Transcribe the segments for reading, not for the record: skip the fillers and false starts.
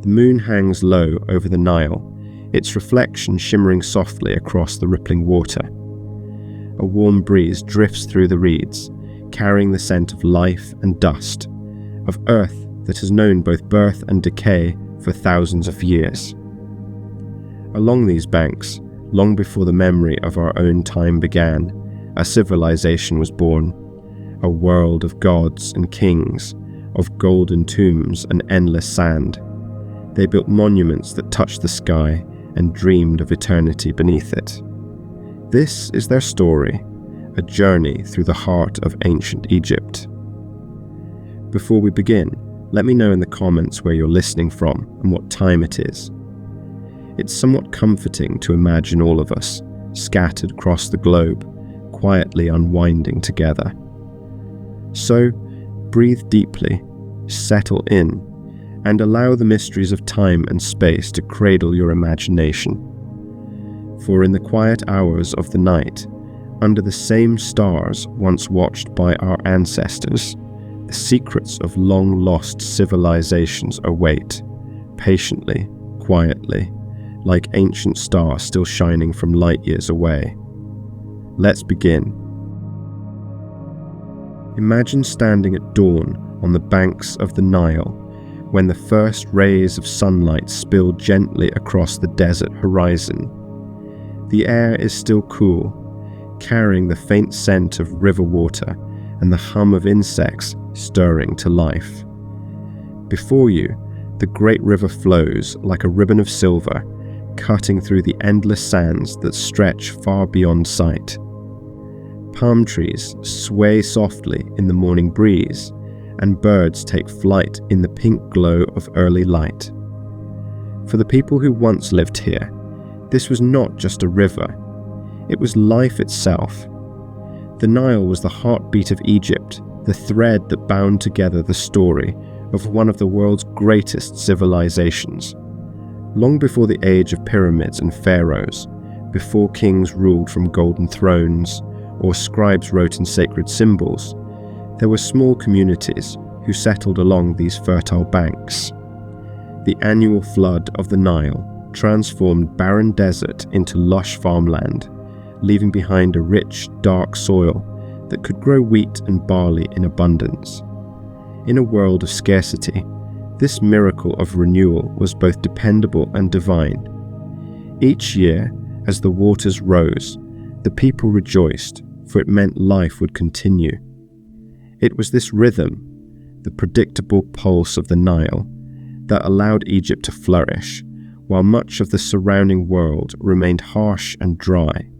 The moon hangs low over the Nile, its reflection shimmering softly across the rippling water. A warm breeze drifts through the reeds, carrying the scent of life and dust, of earth that has known both birth and decay for thousands of years. Along these banks, long before the memory of our own time began, a civilization was born, a world of gods and kings, of golden tombs and endless sand. They built monuments that touched the sky and dreamed of eternity beneath it. This is their story, a journey through the heart of ancient Egypt. Before we begin, let me know in the comments where you're listening from and what time it is. It's somewhat comforting to imagine all of us, scattered across the globe, quietly unwinding together. So, breathe deeply, settle in, and allow the mysteries of time and space to cradle your imagination. For in the quiet hours of the night, under the same stars once watched by our ancestors, the secrets of long-lost civilizations await, patiently, quietly, like ancient stars still shining from light years away. Let's begin. Imagine standing at dawn on the banks of the Nile, when the first rays of sunlight spill gently across the desert horizon. The air is still cool, carrying the faint scent of river water and the hum of insects stirring to life. Before you, the great river flows like a ribbon of silver, cutting through the endless sands that stretch far beyond sight. Palm trees sway softly in the morning breeze, and birds take flight in the pink glow of early light. For the people who once lived here, this was not just a river, it was life itself. The Nile was the heartbeat of Egypt, the thread that bound together the story of one of the world's greatest civilizations. Long before the age of pyramids and pharaohs, before kings ruled from golden thrones, or scribes wrote in sacred symbols, there were small communities who settled along these fertile banks. The annual flood of the Nile transformed barren desert into lush farmland, leaving behind a rich, dark soil that could grow wheat and barley in abundance. In a world of scarcity, this miracle of renewal was both dependable and divine. Each year, as the waters rose, the people rejoiced, for it meant life would continue. It was this rhythm, the predictable pulse of the Nile, that allowed Egypt to flourish, while much of the surrounding world remained harsh and dry.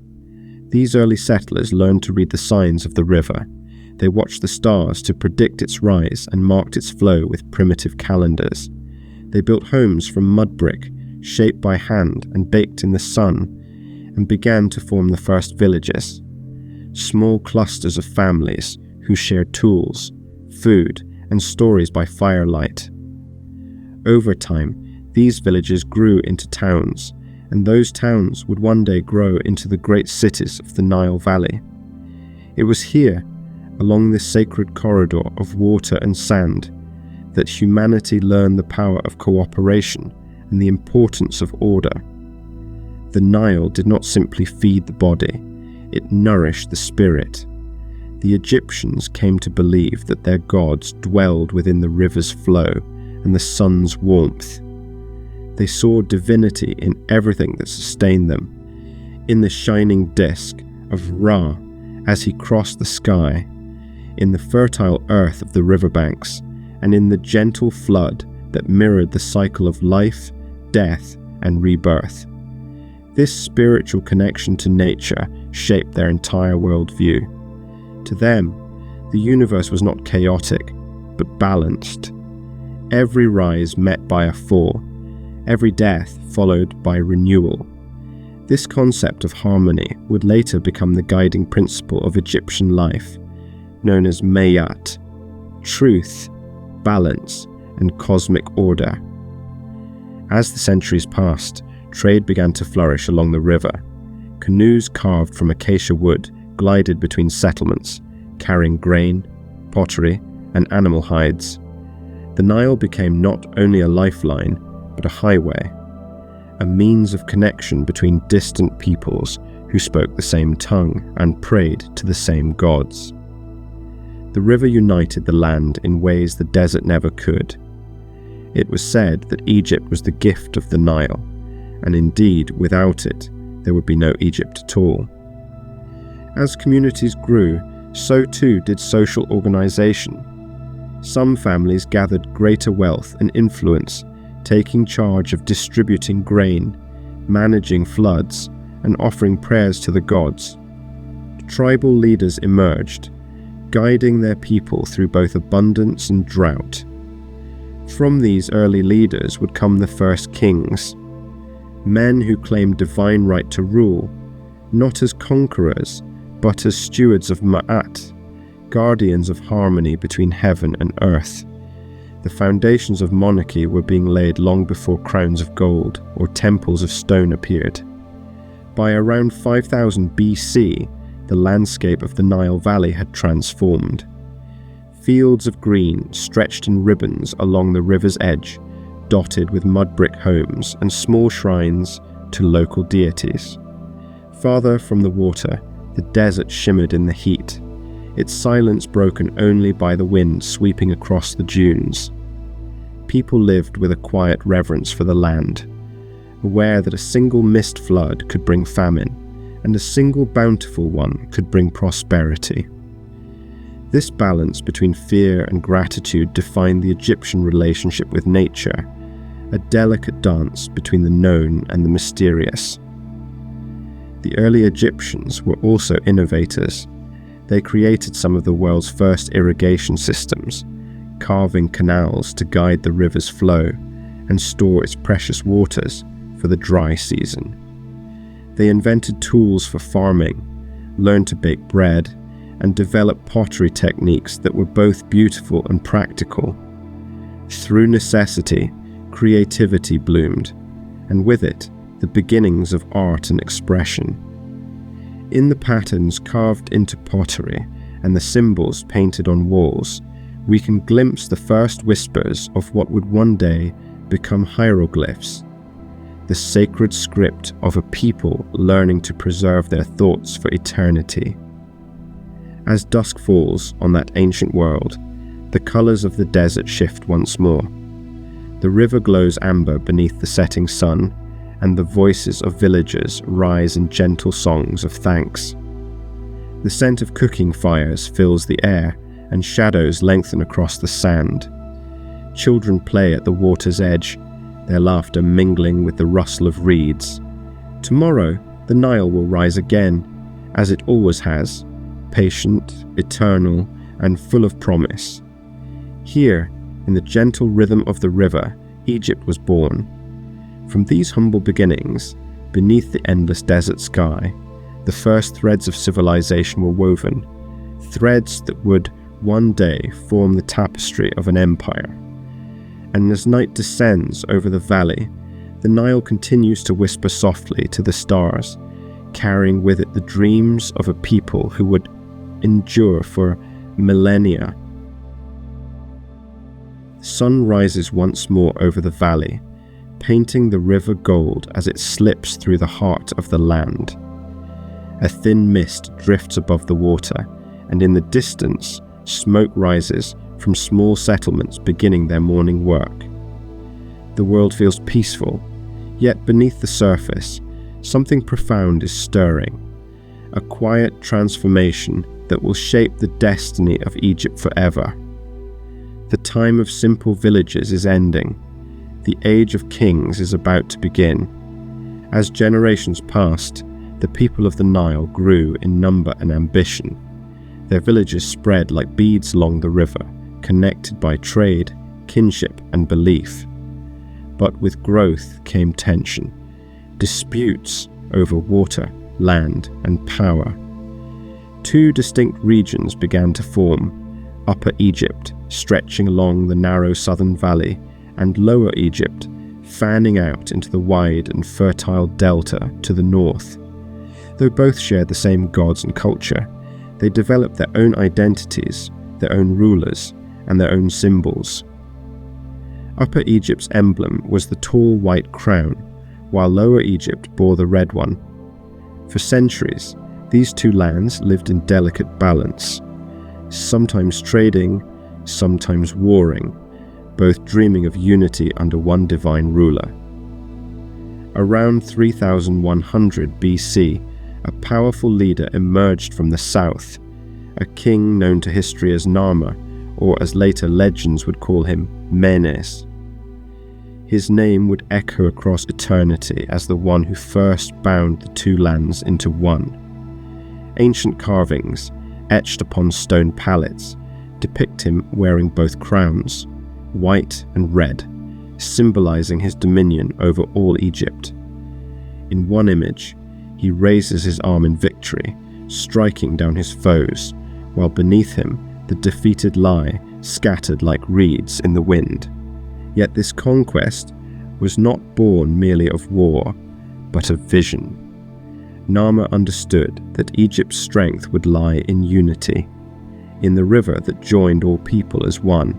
These early settlers learned to read the signs of the river. They watched the stars to predict its rise and marked its flow with primitive calendars. They built homes from mud brick, shaped by hand and baked in the sun, and began to form the first villages. Small clusters of families who shared tools, food, and stories by firelight. Over time, these villages grew into towns, and those towns would one day grow into the great cities of the Nile Valley. It was here, along this sacred corridor of water and sand, that humanity learned the power of cooperation and the importance of order. The Nile did not simply feed the body, it nourished the spirit. The Egyptians came to believe that their gods dwelled within the river's flow and the sun's warmth. They saw divinity in everything that sustained them, in the shining disk of Ra as he crossed the sky, in the fertile earth of the riverbanks, and in the gentle flood that mirrored the cycle of life, death, and rebirth. This spiritual connection to nature shaped their entire worldview. To them, the universe was not chaotic, but balanced. Every rise met by a fall, every death followed by renewal. This concept of harmony would later become the guiding principle of Egyptian life, known as Mayat, truth, balance, and cosmic order. As the centuries passed, trade began to flourish along the river. Canoes carved from acacia wood glided between settlements, carrying grain, pottery, and animal hides. The Nile became not only a lifeline, but a highway, a means of connection between distant peoples who spoke the same tongue and prayed to the same gods. The river united the land in ways the desert never could. It was said that Egypt was the gift of the Nile, and indeed, without it, there would be no Egypt at all. As communities grew, so too did social organization. Some families gathered greater wealth and influence, taking charge of distributing grain, managing floods, and offering prayers to the gods. Tribal leaders emerged, guiding their people through both abundance and drought. From these early leaders would come the first kings, men who claimed divine right to rule, not as conquerors, but as stewards of Ma'at, guardians of harmony between heaven and earth. The foundations of monarchy were being laid long before crowns of gold or temples of stone appeared. By around 5000 BC, the landscape of the Nile Valley had transformed. Fields of green stretched in ribbons along the river's edge, dotted with mud brick homes and small shrines to local deities. Farther from the water, the desert shimmered in the heat, its silence broken only by the wind sweeping across the dunes. People lived with a quiet reverence for the land, aware that a single mist flood could bring famine, and a single bountiful one could bring prosperity. This balance between fear and gratitude defined the Egyptian relationship with nature, a delicate dance between the known and the mysterious. The early Egyptians were also innovators. They created some of the world's first irrigation systems, carving canals to guide the river's flow and store its precious waters for the dry season. They invented tools for farming, learned to bake bread, and developed pottery techniques that were both beautiful and practical. Through necessity, creativity bloomed, and with it, the beginnings of art and expression. In the patterns carved into pottery and the symbols painted on walls, we can glimpse the first whispers of what would one day become hieroglyphs, the sacred script of a people learning to preserve their thoughts for eternity. As dusk falls on that ancient world, the colors of the desert shift once more. The river glows amber beneath the setting sun, and the voices of villagers rise in gentle songs of thanks. The scent of cooking fires fills the air, and shadows lengthen across the sand. Children play at the water's edge, their laughter mingling with the rustle of reeds. Tomorrow, the Nile will rise again, as it always has, patient, eternal, and full of promise. Here, in the gentle rhythm of the river, Egypt was born. From these humble beginnings, beneath the endless desert sky, the first threads of civilization were woven, threads that would one day form the tapestry of an empire. And as night descends over the valley, the Nile continues to whisper softly to the stars, carrying with it the dreams of a people who would endure for millennia. The sun rises once more over the valley, painting the river gold as it slips through the heart of the land. A thin mist drifts above the water, and in the distance, smoke rises from small settlements beginning their morning work. The world feels peaceful, yet beneath the surface, something profound is stirring, a quiet transformation that will shape the destiny of Egypt forever. The time of simple villages is ending. The age of kings is about to begin. As generations passed, the people of the Nile grew in number and ambition. Their villages spread like beads along the river, connected by trade, kinship, and belief. But with growth came tension, disputes over water, land, and power. Two distinct regions began to form: Upper Egypt, stretching along the narrow southern valley, and Lower Egypt, fanning out into the wide and fertile delta to the north. Though both shared the same gods and culture, they developed their own identities, their own rulers, and their own symbols. Upper Egypt's emblem was the tall white crown, while Lower Egypt bore the red one. For centuries, these two lands lived in delicate balance, sometimes trading, sometimes warring, both dreaming of unity under one divine ruler. Around 3100 BC, a powerful leader emerged from the south, a king known to history as Narmer, or as later legends would call him, Menes. His name would echo across eternity as the one who first bound the two lands into one. Ancient carvings, etched upon stone palettes, depict him wearing both crowns, white and red, symbolizing his dominion over all Egypt. In one image, he raises his arm in victory, striking down his foes, while beneath him the defeated lie scattered like reeds in the wind. Yet this conquest was not born merely of war, but of vision. Narmer understood that Egypt's strength would lie in unity, in the river that joined all people as one.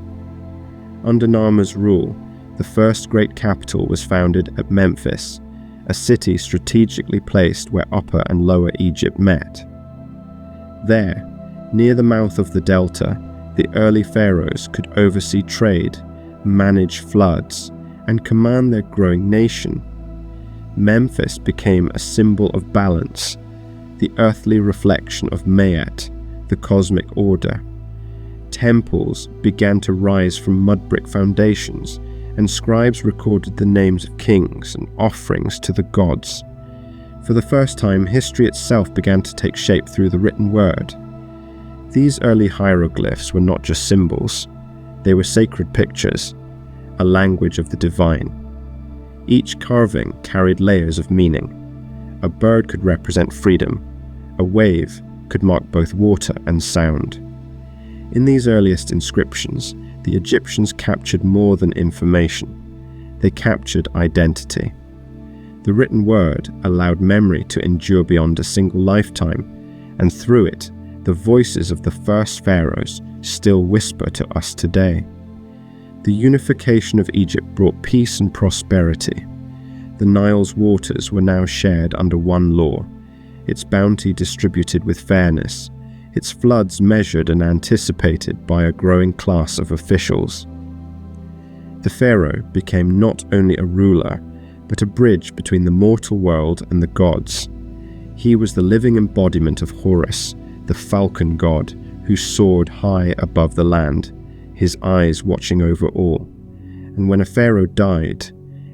Under Narmer's rule, the first great capital was founded at Memphis, a city strategically placed where Upper and Lower Egypt met. There, near the mouth of the delta, the early pharaohs could oversee trade, manage floods, and command their growing nation. Memphis became a symbol of balance, the earthly reflection of Maat, the cosmic order. Temples began to rise from mud brick foundations, and scribes recorded the names of kings and offerings to the gods. For the first time, history itself began to take shape through the written word. These early hieroglyphs were not just symbols, they were sacred pictures, a language of the divine. Each carving carried layers of meaning. A bird could represent freedom, a wave could mark both water and sound. In these earliest inscriptions, the Egyptians captured more than information. They captured identity. The written word allowed memory to endure beyond a single lifetime, and through it, the voices of the first pharaohs still whisper to us today. The unification of Egypt brought peace and prosperity. The Nile's waters were now shared under one law, its bounty distributed with fairness, its floods measured and anticipated by a growing class of officials. The pharaoh became not only a ruler, but a bridge between the mortal world and the gods. He was the living embodiment of Horus, the falcon god, who soared high above the land, his eyes watching over all. And when a pharaoh died,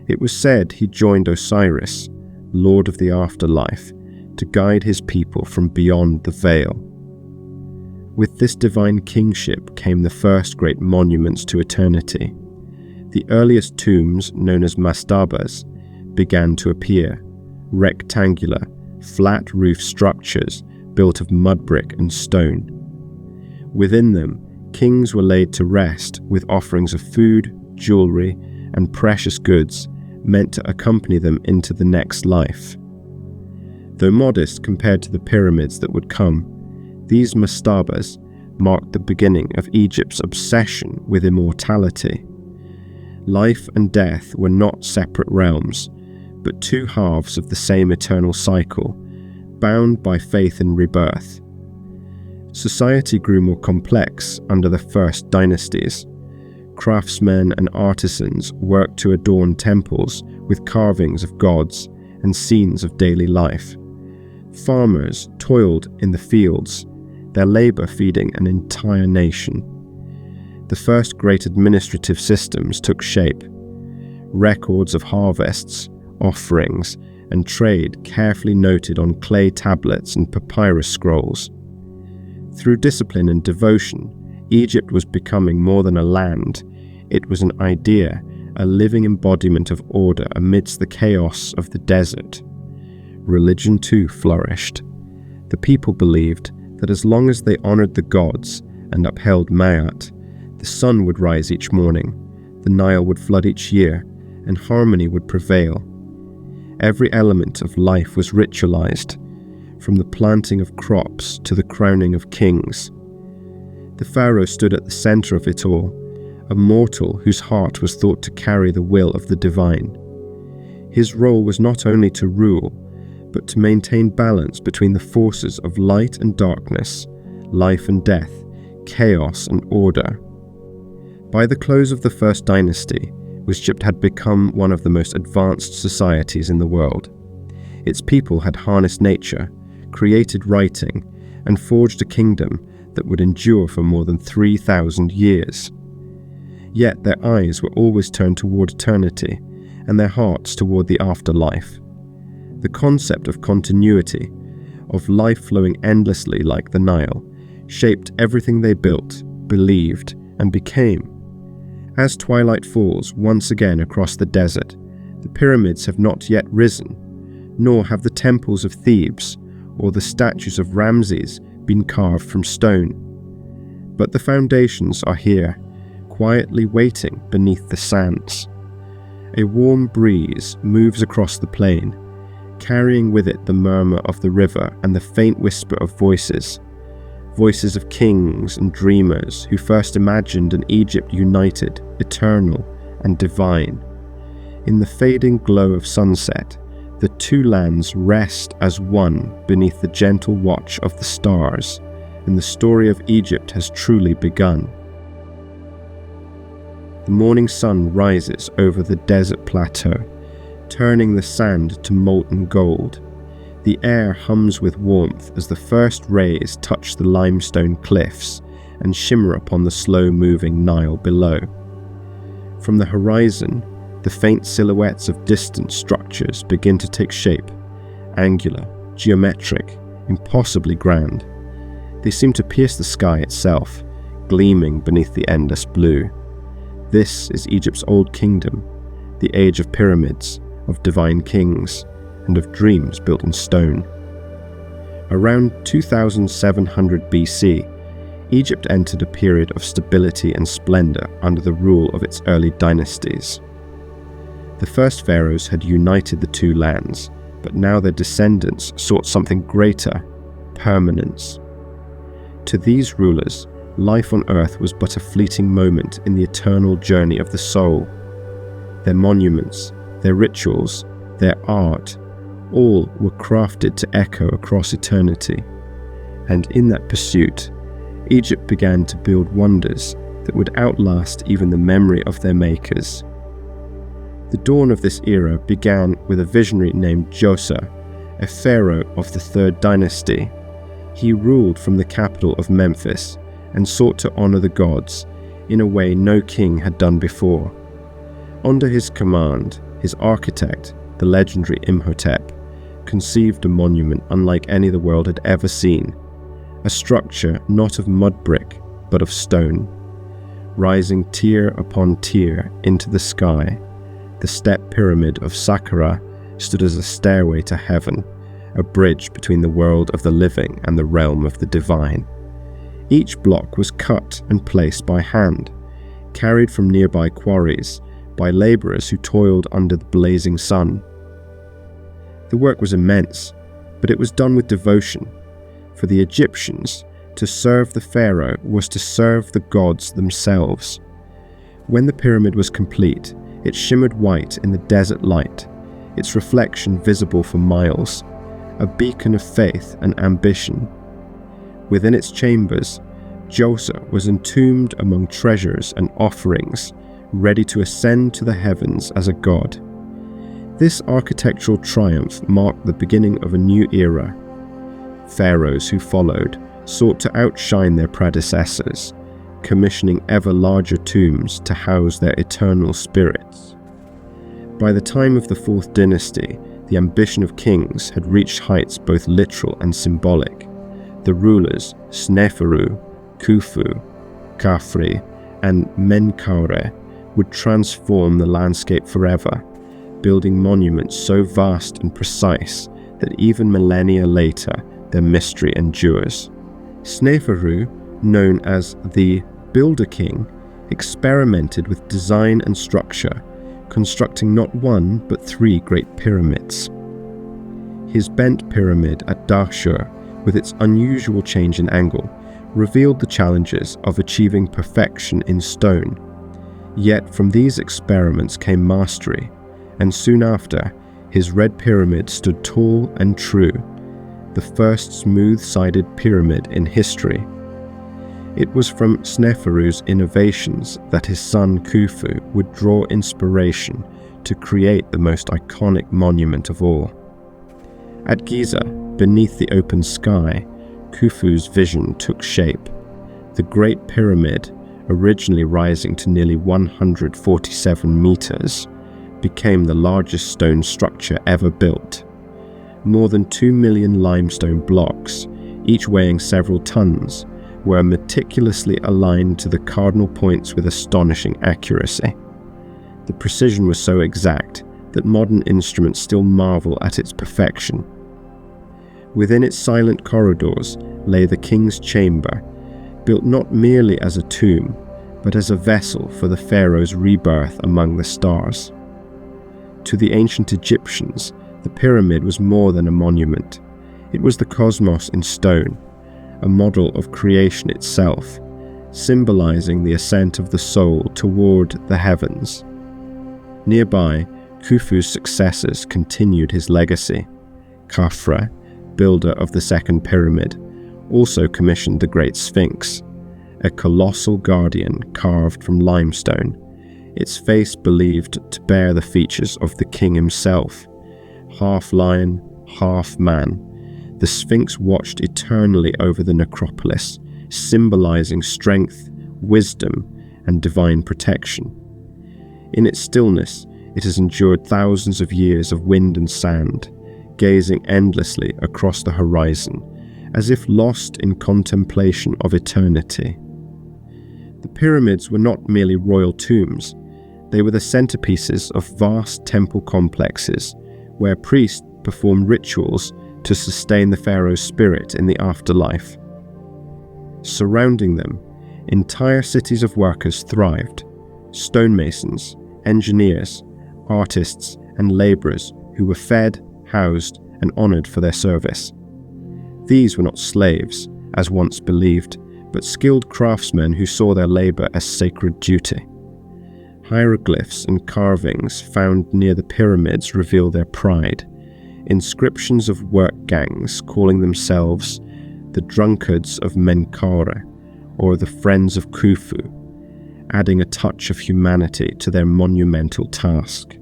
it was said he joined Osiris, lord of the afterlife, to guide his people from beyond the veil. With this divine kingship came the first great monuments to eternity. The earliest tombs, known as mastabas, began to appear, rectangular, flat-roof structures built of mud brick and stone. Within them, kings were laid to rest with offerings of food, jewelry, and precious goods meant to accompany them into the next life. Though modest compared to the pyramids that would come, these mastabas marked the beginning of Egypt's obsession with immortality. Life and death were not separate realms, but two halves of the same eternal cycle, bound by faith in rebirth. Society grew more complex under the first dynasties. Craftsmen and artisans worked to adorn temples with carvings of gods and scenes of daily life. Farmers toiled in the fields, their labor feeding an entire nation. The first great administrative systems took shape. Records of harvests, offerings, and trade carefully noted on clay tablets and papyrus scrolls. Through discipline and devotion, Egypt was becoming more than a land. It was an idea, a living embodiment of order amidst the chaos of the desert. Religion too flourished. The people believed that as long as they honored the gods and upheld Maat, the sun would rise each morning, the Nile would flood each year, and harmony would prevail. Every element of life was ritualized, from the planting of crops to the crowning of kings. The pharaoh stood at the center of it all, a mortal whose heart was thought to carry the will of the divine. His role was not only to rule, but to maintain balance between the forces of light and darkness, life and death, chaos and order. By the close of the First Dynasty, Egypt had become one of the most advanced societies in the world. Its people had harnessed nature, created writing, and forged a kingdom that would endure for more than 3,000 years. Yet their eyes were always turned toward eternity, and their hearts toward the afterlife. The concept of continuity, of life flowing endlessly like the Nile, shaped everything they built, believed, and became. As twilight falls once again across the desert, the pyramids have not yet risen, nor have the temples of Thebes or the statues of Ramses been carved from stone. But the foundations are here, quietly waiting beneath the sands. A warm breeze moves across the plain, carrying with it the murmur of the river and the faint whisper of voices of kings and dreamers who first imagined an Egypt united, eternal, and divine. In the fading glow of sunset, the two lands rest as one beneath the gentle watch of the stars, and the story of Egypt has truly begun. The morning sun rises over the desert plateau, turning the sand to molten gold. The air hums with warmth as the first rays touch the limestone cliffs and shimmer upon the slow-moving Nile below. From the horizon, the faint silhouettes of distant structures begin to take shape, angular, geometric, impossibly grand. They seem to pierce the sky itself, gleaming beneath the endless blue. This is Egypt's old kingdom, the age of pyramids, of divine kings, and of dreams built in stone. Around 2700 BC, Egypt entered a period of stability and splendor under the rule of its early dynasties. The first pharaohs had united the two lands, but now their descendants sought something greater, permanence. To these rulers, life on earth was but a fleeting moment in the eternal journey of the soul. Their monuments, their rituals, their art, all were crafted to echo across eternity. And in that pursuit, Egypt began to build wonders that would outlast even the memory of their makers. The dawn of this era began with a visionary named Djoser, a pharaoh of the Third Dynasty. He ruled from the capital of Memphis and sought to honor the gods in a way no king had done before. Under his command, his architect, the legendary Imhotep, conceived a monument unlike any the world had ever seen, a structure not of mud brick but of stone. Rising tier upon tier into the sky, the step pyramid of Saqqara stood as a stairway to heaven, a bridge between the world of the living and the realm of the divine. Each block was cut and placed by hand, carried from nearby quarries by laborers who toiled under the blazing sun. The work was immense, but it was done with devotion. For the Egyptians, to serve the pharaoh was to serve the gods themselves. When the pyramid was complete, it shimmered white in the desert light, its reflection visible for miles, a beacon of faith and ambition. Within its chambers, Djoser was entombed among treasures and offerings, ready to ascend to the heavens as a god. This architectural triumph marked the beginning of a new era. Pharaohs who followed sought to outshine their predecessors, commissioning ever larger tombs to house their eternal spirits. By the time of the Fourth Dynasty, the ambition of kings had reached heights both literal and symbolic. The rulers, Sneferu, Khufu, Khafre, and Menkaure, would transform the landscape forever, building monuments so vast and precise that even millennia later their mystery endures. Sneferu, known as the Builder King, experimented with design and structure, constructing not one but 3 great pyramids. His bent pyramid at Dahshur, with its unusual change in angle, revealed the challenges of achieving perfection in stone. Yet from these experiments came mastery, and soon after, his red pyramid stood tall and true, the first smooth-sided pyramid in history. It was from Sneferu's innovations that his son Khufu would draw inspiration to create the most iconic monument of all. At Giza, beneath the open sky, Khufu's vision took shape. The Great Pyramid, originally rising to nearly 147 meters, became the largest stone structure ever built. More than 2 million limestone blocks, each weighing several tons, were meticulously aligned to the cardinal points with astonishing accuracy. The precision was so exact that modern instruments still marvel at its perfection. Within its silent corridors lay the king's chamber, built not merely as a tomb, but as a vessel for the Pharaoh's rebirth among the stars. To the ancient Egyptians, the pyramid was more than a monument. It was the cosmos in stone, a model of creation itself, symbolizing the ascent of the soul toward the heavens. Nearby, Khufu's successors continued his legacy. Khafra, builder of the second pyramid, also commissioned the Great Sphinx, a colossal guardian carved from limestone, its face believed to bear the features of the king himself. Half lion, half man, the Sphinx watched eternally over the necropolis, symbolizing strength, wisdom, and divine protection. In its stillness, it has endured thousands of years of wind and sand, gazing endlessly across the horizon, as if lost in contemplation of eternity. The pyramids were not merely royal tombs, they were the centerpieces of vast temple complexes, where priests performed rituals to sustain the pharaoh's spirit in the afterlife. Surrounding them, entire cities of workers thrived, stonemasons, engineers, artists, and laborers who were fed, housed, and honored for their service. These were not slaves, as once believed, but skilled craftsmen who saw their labor as sacred duty. Hieroglyphs and carvings found near the pyramids reveal their pride. Inscriptions of work gangs calling themselves the Drunkards of Menkaure or the Friends of Khufu, adding a touch of humanity to their monumental task.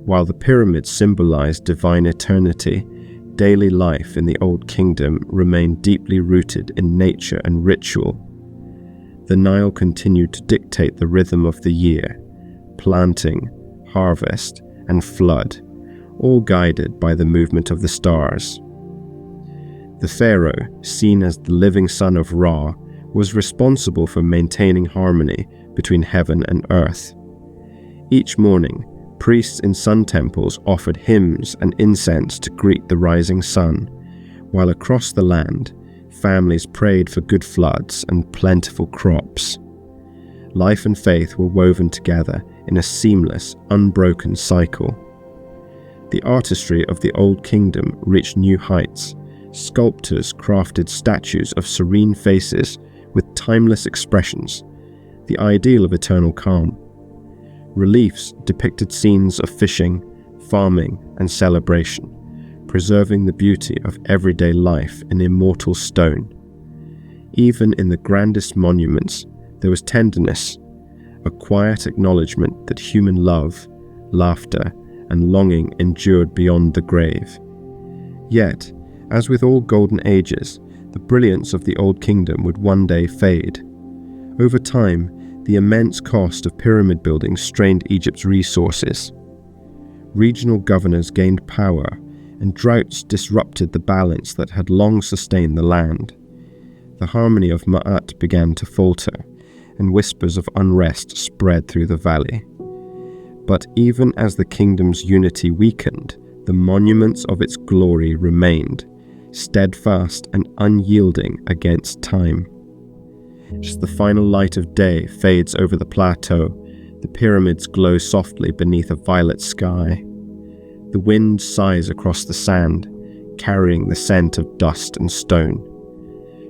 While the pyramids symbolized divine eternity, daily life in the Old Kingdom remained deeply rooted in nature and ritual. The Nile continued to dictate the rhythm of the year, planting, harvest, and flood, all guided by the movement of the stars. The pharaoh, seen as the living son of Ra, was responsible for maintaining harmony between heaven and earth. Each morning, priests in sun temples offered hymns and incense to greet the rising sun, while across the land, families prayed for good floods and plentiful crops. Life and faith were woven together in a seamless, unbroken cycle. The artistry of the Old Kingdom reached new heights. Sculptors crafted statues of serene faces with timeless expressions, the ideal of eternal calm. Reliefs depicted scenes of fishing, farming, and celebration, preserving the beauty of everyday life in immortal stone. Even in the grandest monuments, there was tenderness, a quiet acknowledgement that human love, laughter, and longing endured beyond the grave. Yet, as with all golden ages, the brilliance of the Old Kingdom would one day fade. Over time, the immense cost of pyramid building strained Egypt's resources. Regional governors gained power, and droughts disrupted the balance that had long sustained the land. The harmony of Ma'at began to falter, and whispers of unrest spread through the valley. But even as the kingdom's unity weakened, the monuments of its glory remained, steadfast and unyielding against time. As the final light of day fades over the plateau, the pyramids glow softly beneath a violet sky. The wind sighs across the sand, carrying the scent of dust and stone.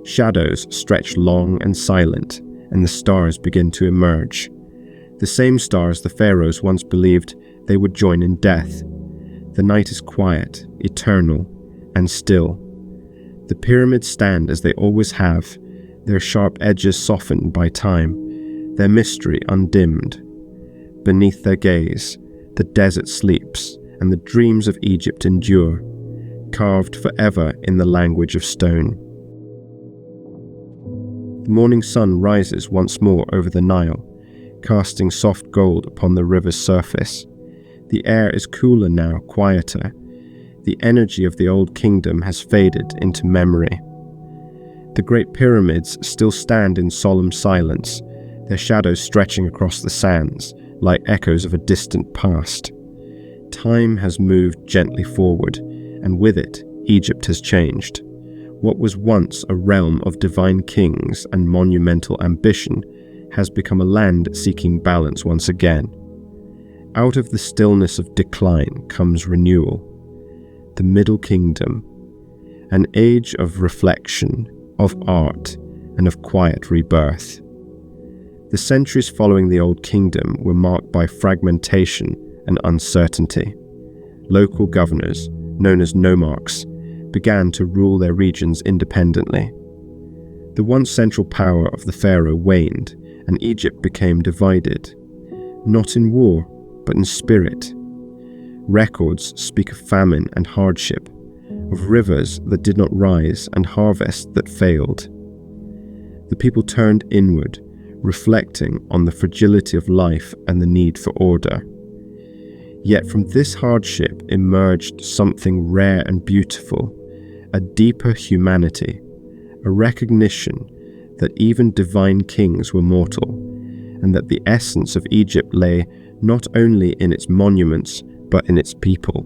Shadows stretch long and silent, and the stars begin to emerge. the same stars the pharaohs once believed they would join in death. The night is quiet, eternal, and still. The pyramids stand as they always have, their sharp edges softened by time, their mystery undimmed. Beneath their gaze, the desert sleeps, and the dreams of Egypt endure, carved forever in the language of stone. The morning sun rises once more over the Nile, casting soft gold upon the river's surface. The air is cooler now, quieter. The energy of the old kingdom has faded into memory. The great pyramids still stand in solemn silence, their shadows stretching across the sands like echoes of a distant past. Time has moved gently forward, and with it, Egypt has changed. What was once a realm of divine kings and monumental ambition has become a land seeking balance once again. Out of the stillness of decline comes renewal. The Middle Kingdom, an age of reflection, of art, and of quiet rebirth. The centuries following the Old Kingdom were marked by fragmentation and uncertainty. Local governors, known as nomarchs, began to rule their regions independently. The once central power of the pharaoh waned, and Egypt became divided, not in war, but in spirit. Records speak of famine and hardship, of rivers that did not rise and harvests that failed. The people turned inward, reflecting on the fragility of life and the need for order. Yet from this hardship emerged something rare and beautiful, a deeper humanity, a recognition that even divine kings were mortal, and that the essence of Egypt lay not only in its monuments, but in its people.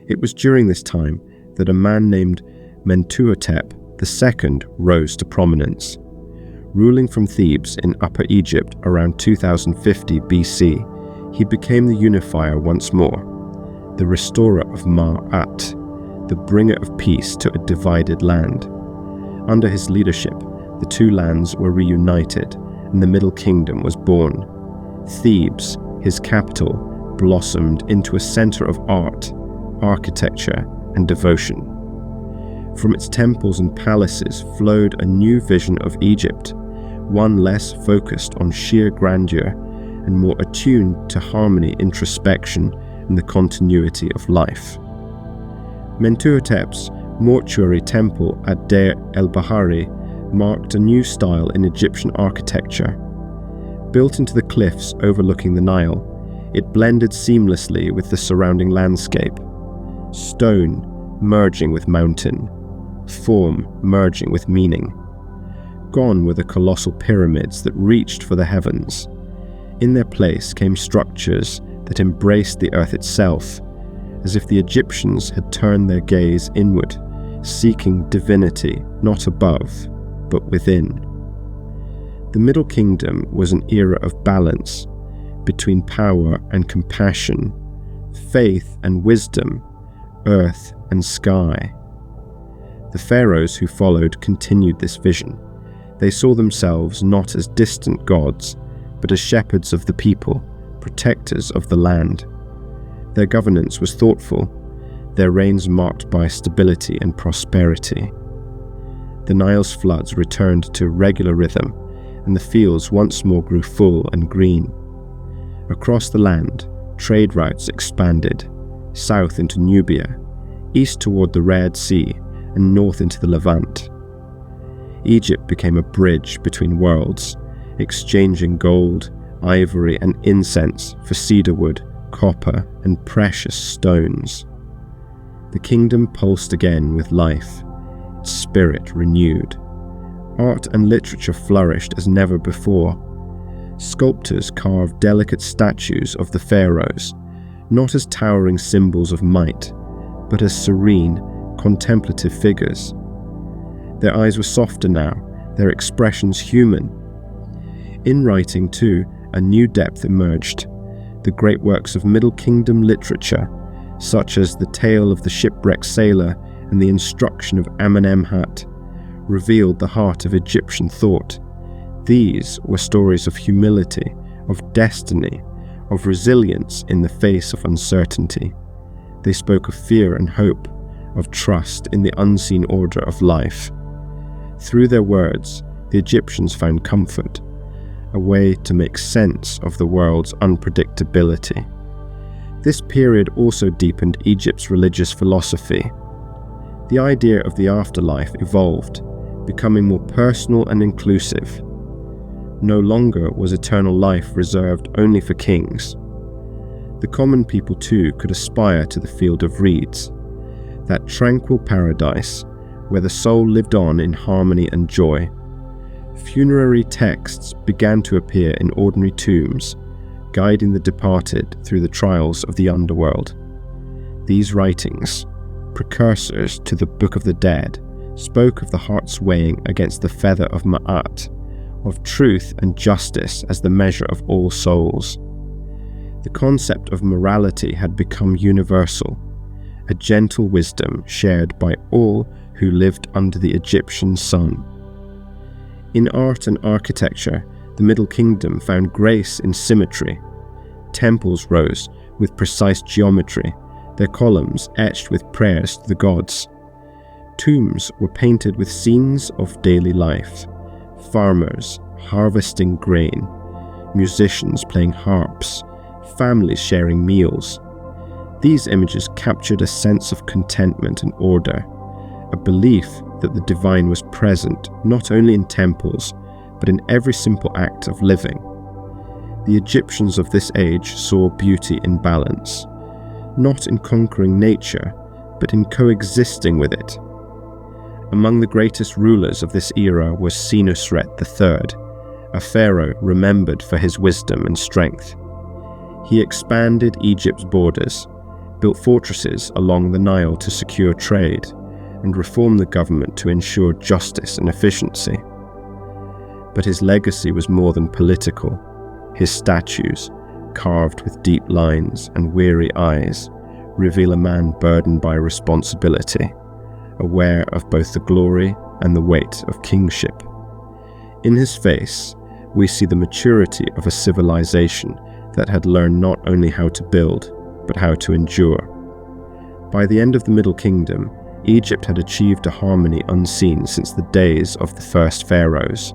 It was during this time that a man named Mentuhotep II rose to prominence. Ruling from Thebes in Upper Egypt around 2050 BC, he became the unifier once more, the restorer of Ma'at, the bringer of peace to a divided land. Under his leadership, the two lands were reunited, and the Middle Kingdom was born. Thebes, his capital, blossomed into a center of art, architecture, and devotion. From its temples and palaces flowed a new vision of Egypt, one less focused on sheer grandeur and more attuned to harmony, introspection, and the continuity of life. Mentuhotep's mortuary temple at Deir el-Bahari marked a new style in Egyptian architecture. Built into the cliffs overlooking the Nile, it blended seamlessly with the surrounding landscape. Stone merging with mountain, form merging with meaning. Gone were the colossal pyramids that reached for the heavens. In their place came structures that embraced the earth itself, as if the Egyptians had turned their gaze inward, seeking divinity not above, but within. The Middle Kingdom was an era of balance between power and compassion, faith and wisdom, earth and sky. The pharaohs who followed continued this vision. They saw themselves not as distant gods, but as shepherds of the people, protectors of the land. Their governance was thoughtful, their reigns marked by stability and prosperity. The Nile's floods returned to regular rhythm, and the fields once more grew full and green. Across the land, trade routes expanded, south into Nubia, east toward the Red Sea, and north into the Levant. Egypt became a bridge between worlds, exchanging gold, ivory, and incense for cedarwood, copper, and precious stones. The kingdom pulsed again with life, its spirit renewed. Art and literature flourished as never before. Sculptors carved delicate statues of the pharaohs, not as towering symbols of might, but as serene, contemplative figures. Their eyes were softer now, their expressions human. In writing, too, a new depth emerged. The great works of Middle Kingdom literature, such as The Tale of the Shipwrecked Sailor and The Instruction of Amenemhat, revealed the heart of Egyptian thought. These were stories of humility, of destiny, of resilience in the face of uncertainty. They spoke of fear and hope, of trust in the unseen order of life. Through their words, the Egyptians found comfort, a way to make sense of the world's unpredictability. This period also deepened Egypt's religious philosophy. The idea of the afterlife evolved, becoming more personal and inclusive. No longer was eternal life reserved only for kings. The common people too could aspire to the field of reeds, that tranquil paradise where the soul lived on in harmony and joy. Funerary texts began to appear in ordinary tombs, guiding the departed through the trials of the underworld. These writings, precursors to the Book of the Dead, spoke of the heart swaying against the feather of Ma'at, of truth and justice as the measure of all souls. The concept of morality had become universal, a gentle wisdom shared by all who lived under the Egyptian sun. In art and architecture, the Middle Kingdom found grace in symmetry. Temples rose with precise geometry, their columns etched with prayers to the gods. Tombs were painted with scenes of daily life, farmers harvesting grain, musicians playing harps, families sharing meals. These images captured a sense of contentment and order, a belief that the divine was present not only in temples, but in every simple act of living. The Egyptians of this age saw beauty in balance, not in conquering nature, but in coexisting with it. Among the greatest rulers of this era was Senusret III, a pharaoh remembered for his wisdom and strength. He expanded Egypt's borders, built fortresses along the Nile to secure trade, and reformed the government to ensure justice and efficiency. But his legacy was more than political. His statues, carved with deep lines and weary eyes, reveal a man burdened by responsibility, aware of both the glory and the weight of kingship. In his face, we see the maturity of a civilization that had learned not only how to build, but how to endure. By the end of the Middle Kingdom, Egypt had achieved a harmony unseen since the days of the first pharaohs.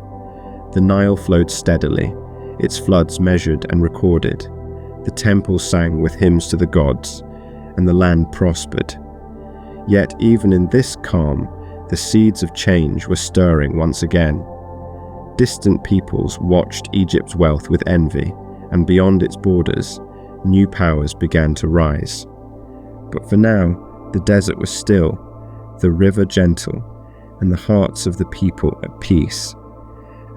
The Nile flowed steadily, its floods measured and recorded. The temples sang with hymns to the gods, and the land prospered. Yet even in this calm, the seeds of change were stirring once again. Distant peoples watched Egypt's wealth with envy, and beyond its borders, new powers began to rise. But for now, the desert was still, the river gentle, and the hearts of the people at peace.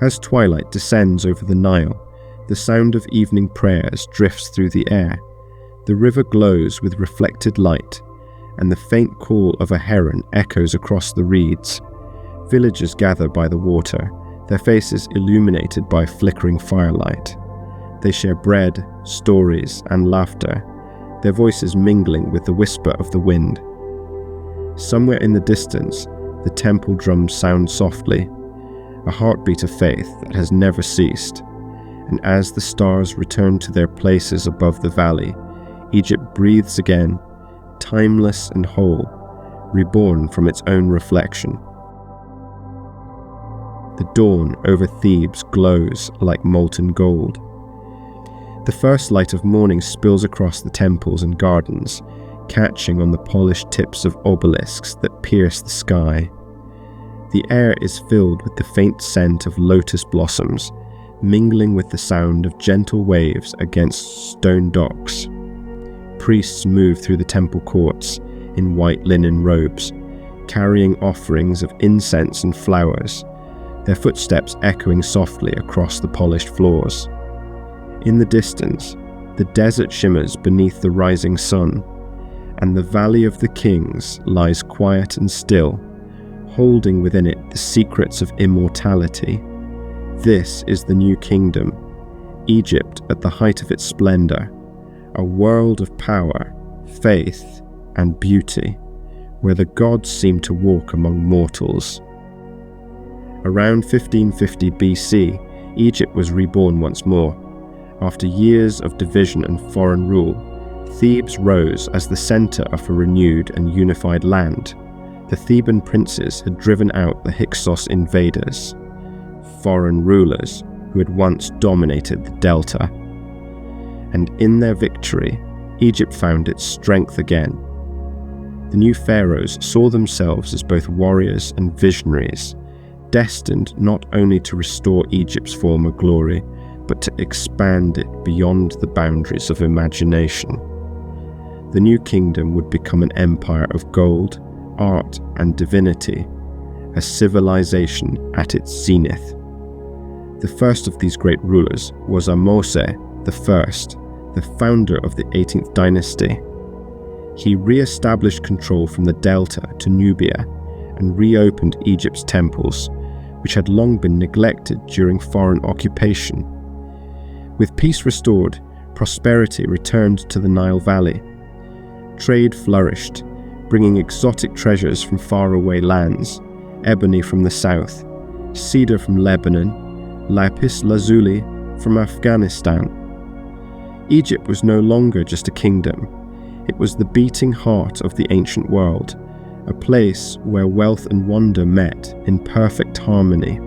As twilight descends over the Nile, the sound of evening prayers drifts through the air. The river glows with reflected light, and the faint call of a heron echoes across the reeds. Villagers gather by the water, their faces illuminated by flickering firelight. They share bread, stories, and laughter, their voices mingling with the whisper of the wind. Somewhere in the distance, the temple drums sound softly, a heartbeat of faith that has never ceased. And as the stars return to their places above the valley, Egypt breathes again, timeless and whole, reborn from its own reflection. The dawn over Thebes glows like molten gold. The first light of morning spills across the temples and gardens, catching on the polished tips of obelisks that pierce the sky. The air is filled with the faint scent of lotus blossoms, mingling with the sound of gentle waves against stone docks. Priests move through the temple courts in white linen robes, carrying offerings of incense and flowers, their footsteps echoing softly across the polished floors. In the distance, the desert shimmers beneath the rising sun, and the Valley of the Kings lies quiet and still, holding within it the secrets of immortality. This is the new kingdom, Egypt at the height of its splendor, a world of power, faith, and beauty, where the gods seem to walk among mortals. Around 1550 BC, Egypt was reborn once more, after years of division and foreign rule, Thebes rose as the center of a renewed and unified land. The Theban princes had driven out the Hyksos invaders, foreign rulers who had once dominated the delta. And in their victory, Egypt found its strength again. The new pharaohs saw themselves as both warriors and visionaries, destined not only to restore Egypt's former glory, but to expand it beyond the boundaries of imagination. The new kingdom would become an empire of gold, art, and divinity, a civilization at its zenith. The first of these great rulers was Ahmose I, the founder of the 18th dynasty. He re-established control from the delta to Nubia and reopened Egypt's temples, which had long been neglected during foreign occupation. With peace restored, prosperity returned to the Nile Valley. Trade flourished, bringing exotic treasures from faraway lands, ebony from the south, cedar from Lebanon, lapis lazuli from Afghanistan. Egypt was no longer just a kingdom. It was the beating heart of the ancient world, a place where wealth and wonder met in perfect harmony.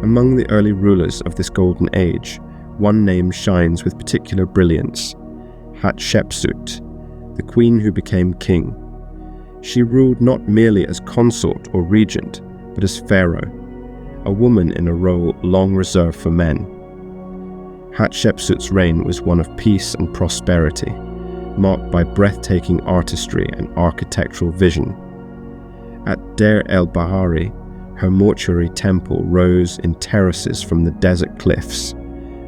Among the early rulers of this golden age, one name shines with particular brilliance: Hatshepsut, the queen who became king. She ruled not merely as consort or regent, but as pharaoh, a woman in a role long reserved for men. Hatshepsut's reign was one of peace and prosperity, marked by breathtaking artistry and architectural vision. At Deir el-Bahari, her mortuary temple rose in terraces from the desert cliffs,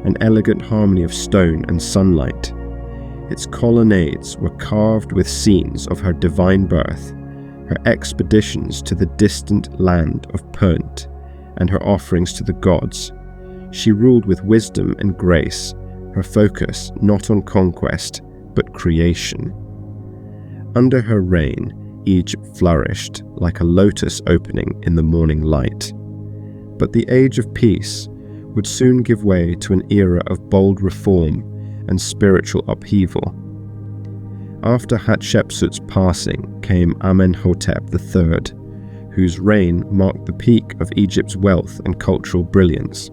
an elegant harmony of stone and sunlight. Its colonnades were carved with scenes of her divine birth, her expeditions to the distant land of Punt, and her offerings to the gods. She ruled with wisdom and grace, her focus not on conquest, but creation. Under her reign, Egypt flourished like a lotus opening in the morning light. But the age of peace would soon give way to an era of bold reform and spiritual upheaval. After Hatshepsut's passing came Amenhotep III, whose reign marked the peak of Egypt's wealth and cultural brilliance.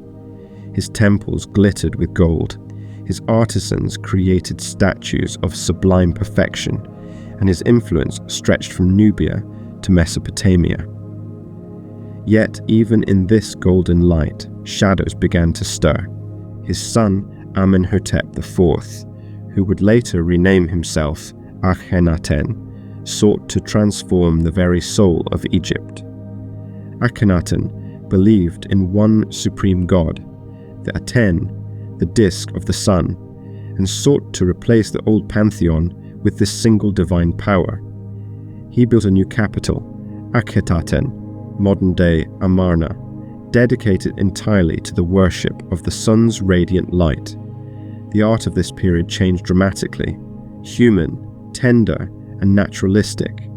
His temples glittered with gold, his artisans created statues of sublime perfection, and his influence stretched from Nubia to Mesopotamia. Yet even in this golden light, shadows began to stir. His son Amenhotep IV, who would later rename himself Akhenaten, sought to transform the very soul of Egypt. Akhenaten believed in one supreme god, the Aten, the disk of the sun, and sought to replace the old pantheon with this single divine power. He built a new capital, Akhetaten, modern-day Amarna, dedicated entirely to the worship of the sun's radiant light. The art of this period changed dramatically, human, tender, and naturalistic,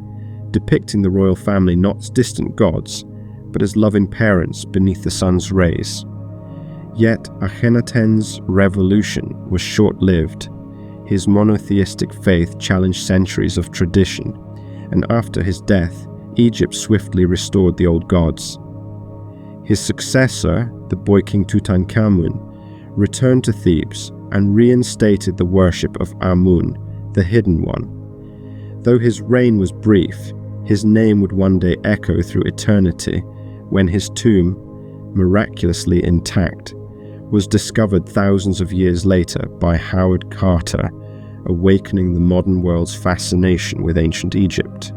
depicting the royal family not as distant gods, but as loving parents beneath the sun's rays. Yet Akhenaten's revolution was short-lived. His monotheistic faith challenged centuries of tradition, and after his death, Egypt swiftly restored the old gods. His successor, the boy king Tutankhamun, returned to Thebes and reinstated the worship of Amun, the Hidden One. Though his reign was brief, his name would one day echo through eternity when his tomb, miraculously intact, was discovered thousands of years later by Howard Carter, awakening the modern world's fascination with ancient Egypt.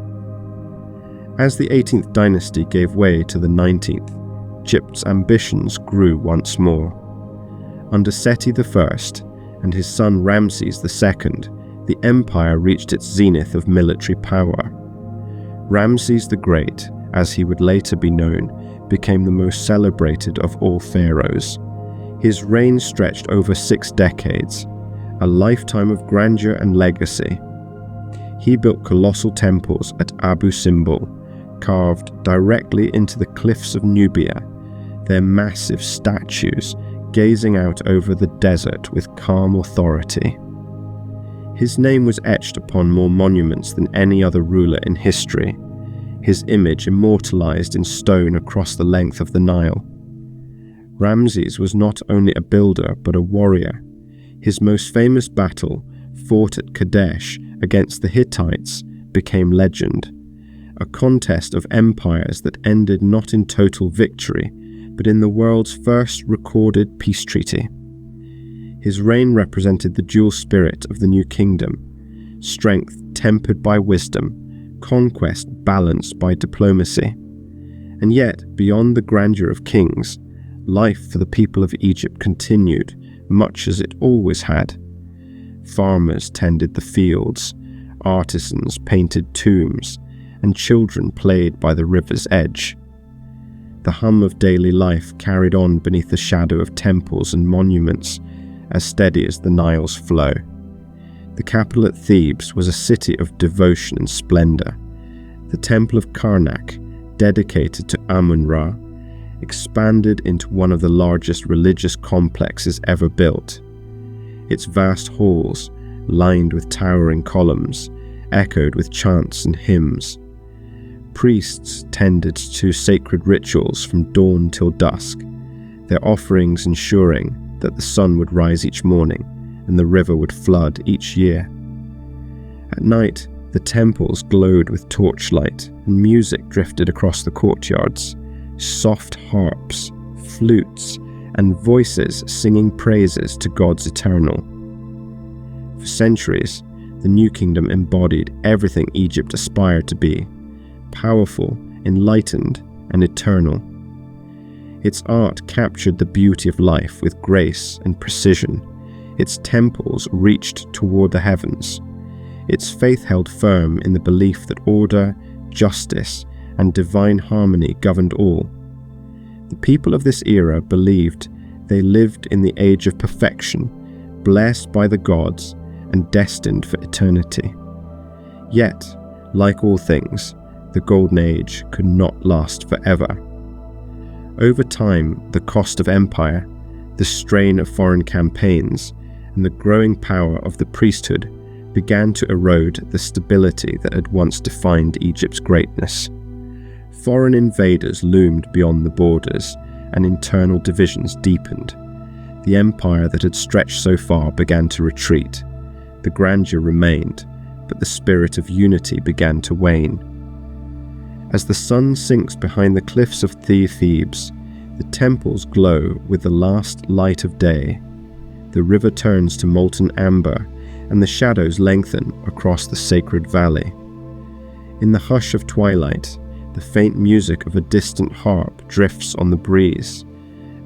As the 18th dynasty gave way to the 19th, Egypt's ambitions grew once more. Under Seti I and his son Ramses II, the empire reached its zenith of military power. Ramses the Great, as he would later be known, became the most celebrated of all pharaohs. His reign stretched over 6 decades, a lifetime of grandeur and legacy. He built colossal temples at Abu Simbel, carved directly into the cliffs of Nubia, their massive statues gazing out over the desert with calm authority. His name was etched upon more monuments than any other ruler in history, his image immortalized in stone across the length of the Nile. Ramses was not only a builder but a warrior. His most famous battle, fought at Kadesh against the Hittites, became legend, a contest of empires that ended not in total victory, but in the world's first recorded peace treaty. His reign represented the dual spirit of the new kingdom, strength tempered by wisdom, conquest balanced by diplomacy. And yet, beyond the grandeur of kings, life for the people of Egypt continued, much as it always had. Farmers tended the fields, artisans painted tombs, and children played by the river's edge. The hum of daily life carried on beneath the shadow of temples and monuments, as steady as the Nile's flow. The capital at Thebes was a city of devotion and splendor. The temple of Karnak, dedicated to Amun-Ra, expanded into one of the largest religious complexes ever built. Its vast halls, lined with towering columns, echoed with chants and hymns. Priests tended to sacred rituals from dawn till dusk, their offerings ensuring that the sun would rise each morning and the river would flood each year. At night, the temples glowed with torchlight and music drifted across the courtyards, soft harps, flutes, and voices singing praises to gods eternal. For centuries, the New Kingdom embodied everything Egypt aspired to be: powerful, enlightened, and eternal. Its art captured the beauty of life with grace and precision. Its temples reached toward the heavens. Its faith held firm in the belief that order, justice, and divine harmony governed all. The people of this era believed they lived in the age of perfection, blessed by the gods and destined for eternity. Yet, like all things, the Golden Age could not last forever. Over time, the cost of empire, the strain of foreign campaigns, and the growing power of the priesthood began to erode the stability that had once defined Egypt's greatness. Foreign invaders loomed beyond the borders, and internal divisions deepened. The empire that had stretched so far began to retreat. The grandeur remained, but the spirit of unity began to wane. As the sun sinks behind the cliffs of Thebes, the temples glow with the last light of day. The river turns to molten amber, and the shadows lengthen across the sacred valley. In the hush of twilight, the faint music of a distant harp drifts on the breeze,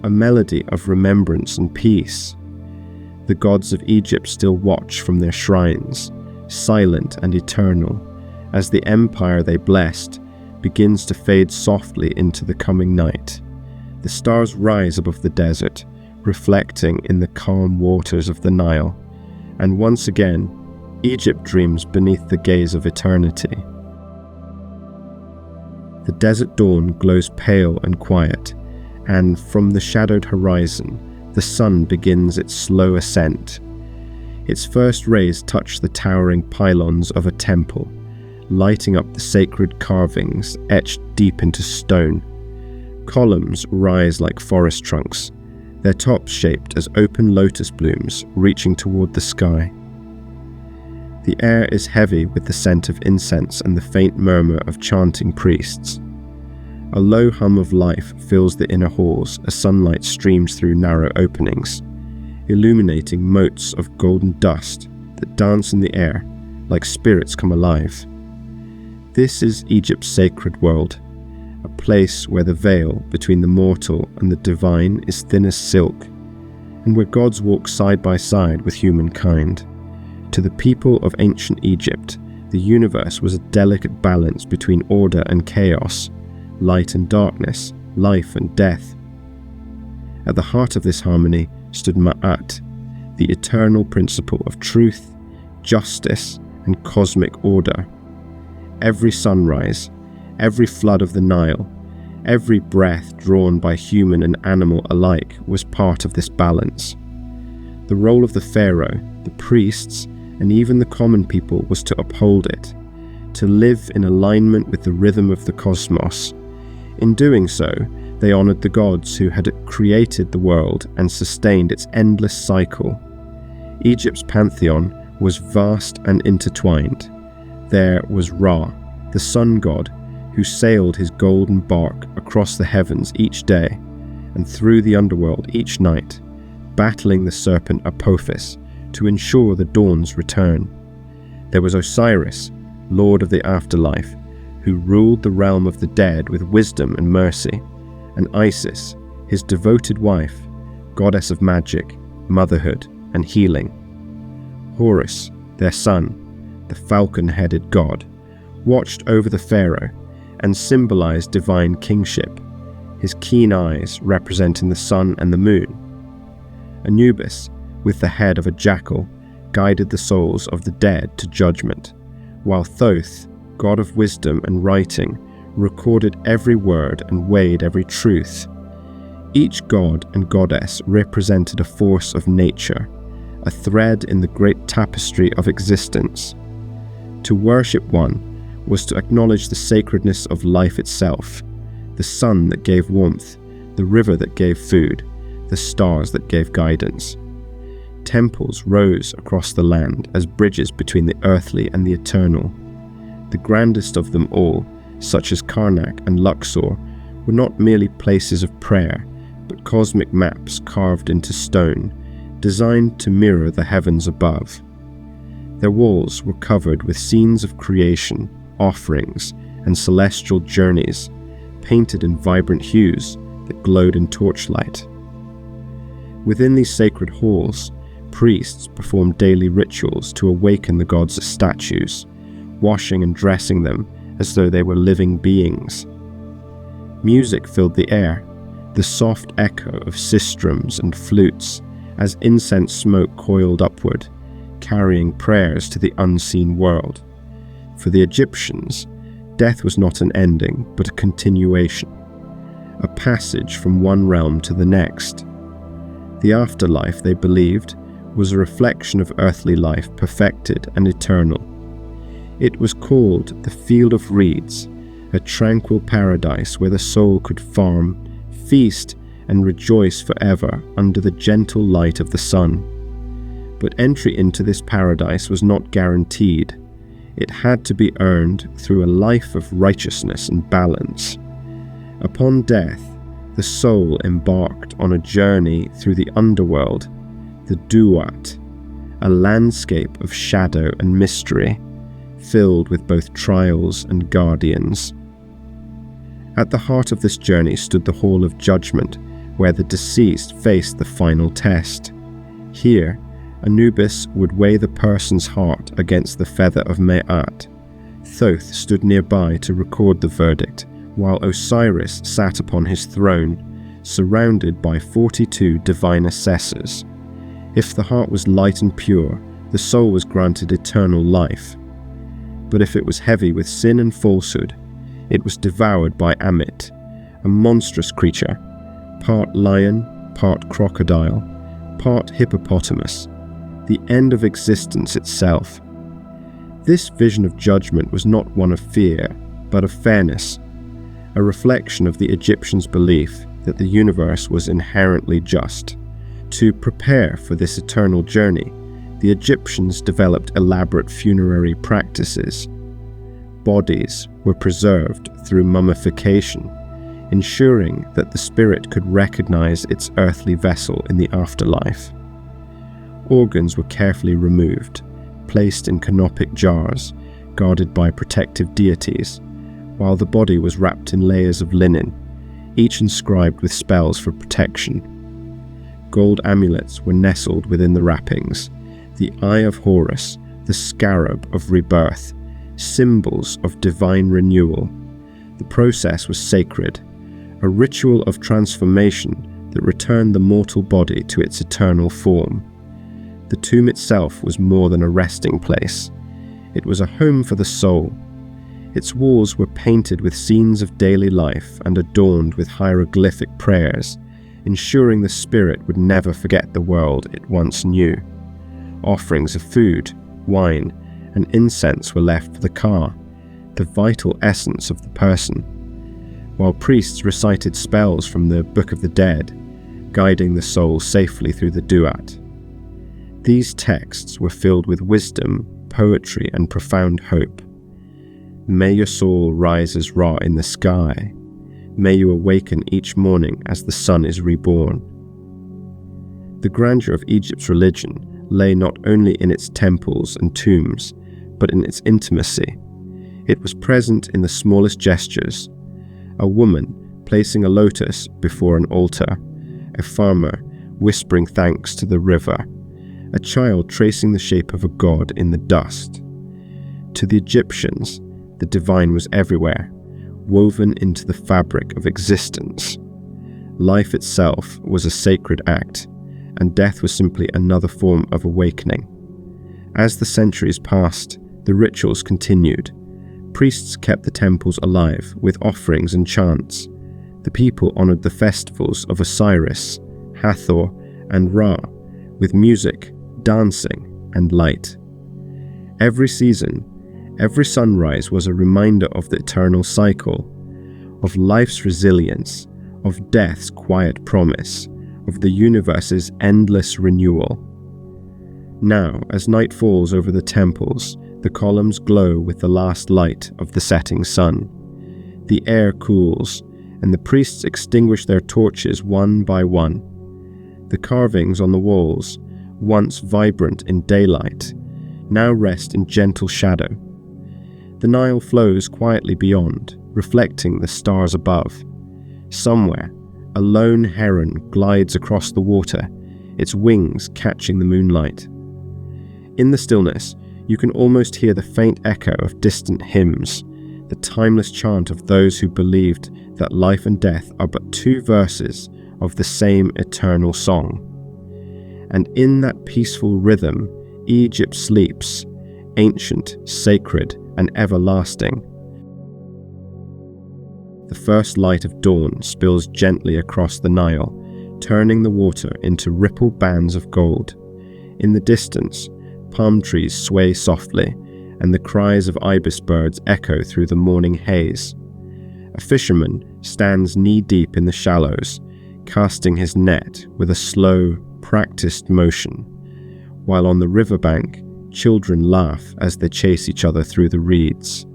a melody of remembrance and peace. The gods of Egypt still watch from their shrines, silent and eternal, as the empire they blessed begins to fade softly into the coming night. The stars rise above the desert, reflecting in the calm waters of the Nile, and once again, Egypt dreams beneath the gaze of eternity. The desert dawn glows pale and quiet, and from the shadowed horizon, the sun begins its slow ascent. Its first rays touch the towering pylons of a temple, lighting up the sacred carvings etched deep into stone. Columns rise like forest trunks, their tops shaped as open lotus blooms reaching toward the sky. The air is heavy with the scent of incense and the faint murmur of chanting priests. A low hum of life fills the inner halls as sunlight streams through narrow openings, illuminating motes of golden dust that dance in the air like spirits come alive. This is Egypt's sacred world, a place where the veil between the mortal and the divine is thin as silk, and where gods walk side by side with humankind. To the people of ancient Egypt, the universe was a delicate balance between order and chaos, light and darkness, life and death. At the heart of this harmony stood Ma'at, the eternal principle of truth, justice, and cosmic order. Every sunrise, every flood of the Nile, Every breath drawn by human and animal alike was part of this balance. The role of the pharaoh, the priests, and even the common people was to uphold it, to live in alignment with the rhythm of the cosmos. In doing so, they honored the gods who had created the world and sustained its endless cycle. Egypt's pantheon was vast and intertwined. There was Ra, the sun god, who sailed his golden bark across the heavens each day and through the underworld each night, battling the serpent Apophis to ensure the dawn's return. There was Osiris, lord of the afterlife, who ruled the realm of the dead with wisdom and mercy, and Isis, his devoted wife, goddess of magic, motherhood, and healing. Horus, their son, the falcon-headed god, watched over the pharaoh and symbolized divine kingship, his keen eyes representing the sun and the moon. Anubis, with the head of a jackal, guided the souls of the dead to judgment, while Thoth, god of wisdom and writing, recorded every word and weighed every truth. Each god and goddess represented a force of nature, a thread in the great tapestry of existence. To worship one was to acknowledge the sacredness of life itself, the sun that gave warmth, the river that gave food, the stars that gave guidance. Temples rose across the land as bridges between the earthly and the eternal. The grandest of them all, such as Karnak and Luxor, were not merely places of prayer, but cosmic maps carved into stone, designed to mirror the heavens above. Their walls were covered with scenes of creation, offerings, and celestial journeys, painted in vibrant hues that glowed in torchlight. Within these sacred halls, priests performed daily rituals to awaken the gods as statues, washing and dressing them as though they were living beings. Music filled the air, the soft echo of sistrums and flutes, as incense smoke coiled upward, carrying prayers to the unseen world. For the Egyptians, death was not an ending, but a continuation, a passage from one realm to the next. The afterlife, they believed, was a reflection of earthly life perfected and eternal. It was called the Field of Reeds, a tranquil paradise where the soul could farm, feast, and rejoice forever under the gentle light of the sun. But entry into this paradise was not guaranteed. It had to be earned through a life of righteousness and balance. Upon death, the soul embarked on a journey through the underworld, the Duat, a landscape of shadow and mystery, filled with both trials and guardians. At the heart of this journey stood the Hall of Judgment, where the deceased faced the final test. Here, Anubis would weigh the person's heart against the feather of Ma'at. Thoth stood nearby to record the verdict, while Osiris sat upon his throne, surrounded by 42 divine assessors. If the heart was light and pure, the soul was granted eternal life. But if it was heavy with sin and falsehood, it was devoured by Amit, a monstrous creature, part lion, part crocodile, part hippopotamus, the end of existence itself. This vision of judgment was not one of fear, but of fairness, a reflection of the Egyptians' belief that the universe was inherently just. To prepare for this eternal journey, the Egyptians developed elaborate funerary practices. Bodies were preserved through mummification, ensuring that the spirit could recognize its earthly vessel in the afterlife. Organs were carefully removed, placed in canopic jars, guarded by protective deities, while the body was wrapped in layers of linen, each inscribed with spells for protection. Gold amulets were nestled within the wrappings, the Eye of Horus, the Scarab of Rebirth, symbols of divine renewal. The process was sacred, a ritual of transformation that returned the mortal body to its eternal form. The tomb itself was more than a resting place. It was a home for the soul. Its walls were painted with scenes of daily life and adorned with hieroglyphic prayers, ensuring the spirit would never forget the world it once knew. Offerings of food, wine, and incense were left for the ka, the vital essence of the person, while priests recited spells from the Book of the Dead, guiding the soul safely through the duat. These texts were filled with wisdom, poetry, and profound hope. May your soul rise as Ra in the sky. May you awaken each morning as the sun is reborn. The grandeur of Egypt's religion lay not only in its temples and tombs, but in its intimacy. It was present in the smallest gestures: a woman placing a lotus before an altar, a farmer whispering thanks to the river, a child tracing the shape of a god in the dust. To the Egyptians, the divine was everywhere, woven into the fabric of existence. Life itself was a sacred act, and death was simply another form of awakening. As the centuries passed, the rituals continued. Priests kept the temples alive with offerings and chants. The people honored the festivals of Osiris, Hathor, and Ra with music, dancing, and light. Every season, every sunrise was a reminder of the eternal cycle, of life's resilience, of death's quiet promise, of the universe's endless renewal. Now, as night falls over the temples, the columns glow with the last light of the setting sun. The air cools, and the priests extinguish their torches one by one. The carvings on the walls, once vibrant in daylight, now rest in gentle shadow. The Nile flows quietly beyond, reflecting the stars above. Somewhere, a lone heron glides across the water, its wings catching the moonlight. In the stillness, you can almost hear the faint echo of distant hymns, the timeless chant of those who believed that life and death are but two verses of the same eternal song. And in that peaceful rhythm, Egypt sleeps, ancient, sacred, and everlasting. The first light of dawn spills gently across the Nile, turning the water into rippled bands of gold. In the distance, palm trees sway softly, and the cries of ibis birds echo through the morning haze. A fisherman stands knee-deep in the shallows, casting his net with a slow, practiced motion, while on the riverbank, children laugh as they chase each other through the reeds.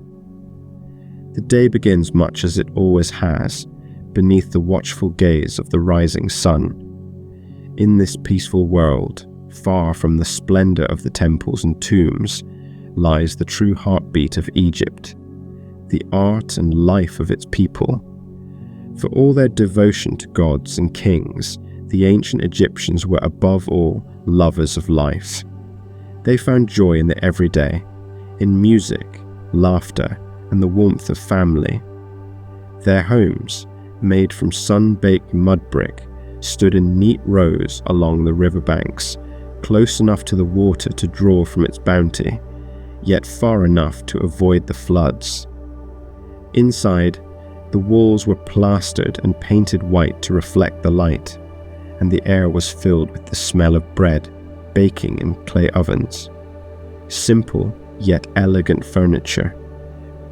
The day begins much as it always has, beneath the watchful gaze of the rising sun. In this peaceful world, far from the splendor of the temples and tombs, lies the true heartbeat of Egypt, the art and life of its people. For all their devotion to gods and kings, the ancient Egyptians were above all lovers of life. They found joy in the everyday, in music, laughter, and the warmth of family. Their homes, made from sun-baked mud brick, stood in neat rows along the riverbanks, close enough to the water to draw from its bounty, yet far enough to avoid the floods. Inside, the walls were plastered and painted white to reflect the light, and the air was filled with the smell of bread baking in clay ovens. Simple yet elegant furniture,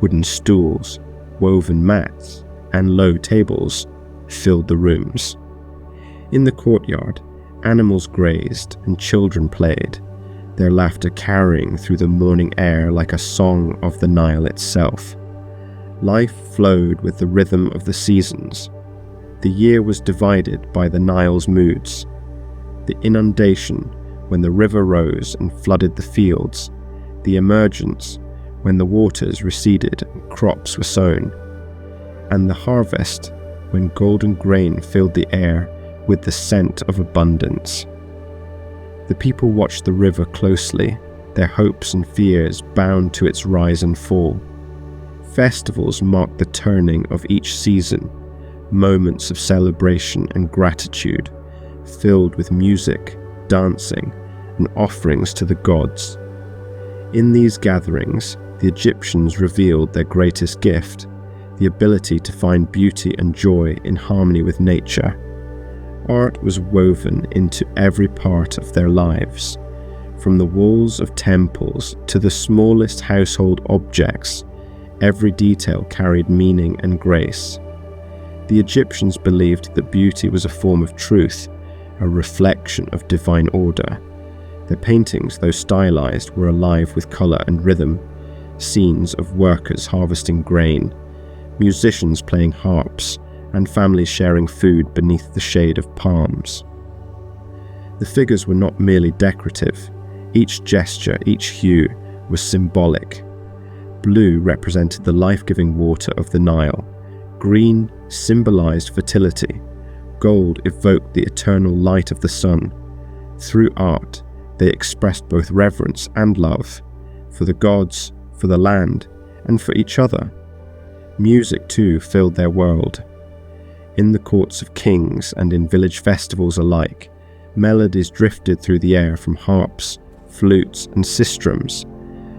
wooden stools, woven mats, and low tables filled the rooms. In the courtyard, animals grazed and children played, their laughter carrying through the morning air like a song of the Nile itself. Life flowed with the rhythm of the seasons. The year was divided by the Nile's moods. The inundation, when the river rose and flooded the fields. The emergence, when the waters receded and crops were sown. And the harvest, when golden grain filled the air with the scent of abundance. The people watched the river closely, their hopes and fears bound to its rise and fall. Festivals marked the turning of each season, moments of celebration and gratitude, filled with music, dancing, and offerings to the gods. In these gatherings, the Egyptians revealed their greatest gift, the ability to find beauty and joy in harmony with nature. Art was woven into every part of their lives, from the walls of temples to the smallest household objects. Every detail carried meaning and grace. The Egyptians believed that beauty was a form of truth, a reflection of divine order. Their paintings, though stylized, were alive with color and rhythm. Scenes of workers harvesting grain, musicians playing harps, and families sharing food beneath the shade of palms. The figures were not merely decorative. Each gesture, each hue was symbolic. Blue represented the life-giving water of the Nile. Green symbolized fertility. Gold evoked the eternal light of the sun. Through art, they expressed both reverence and love, for the gods, for the land, and for each other. Music, too, filled their world. In the courts of kings and in village festivals alike, melodies drifted through the air from harps, flutes, and sistrums,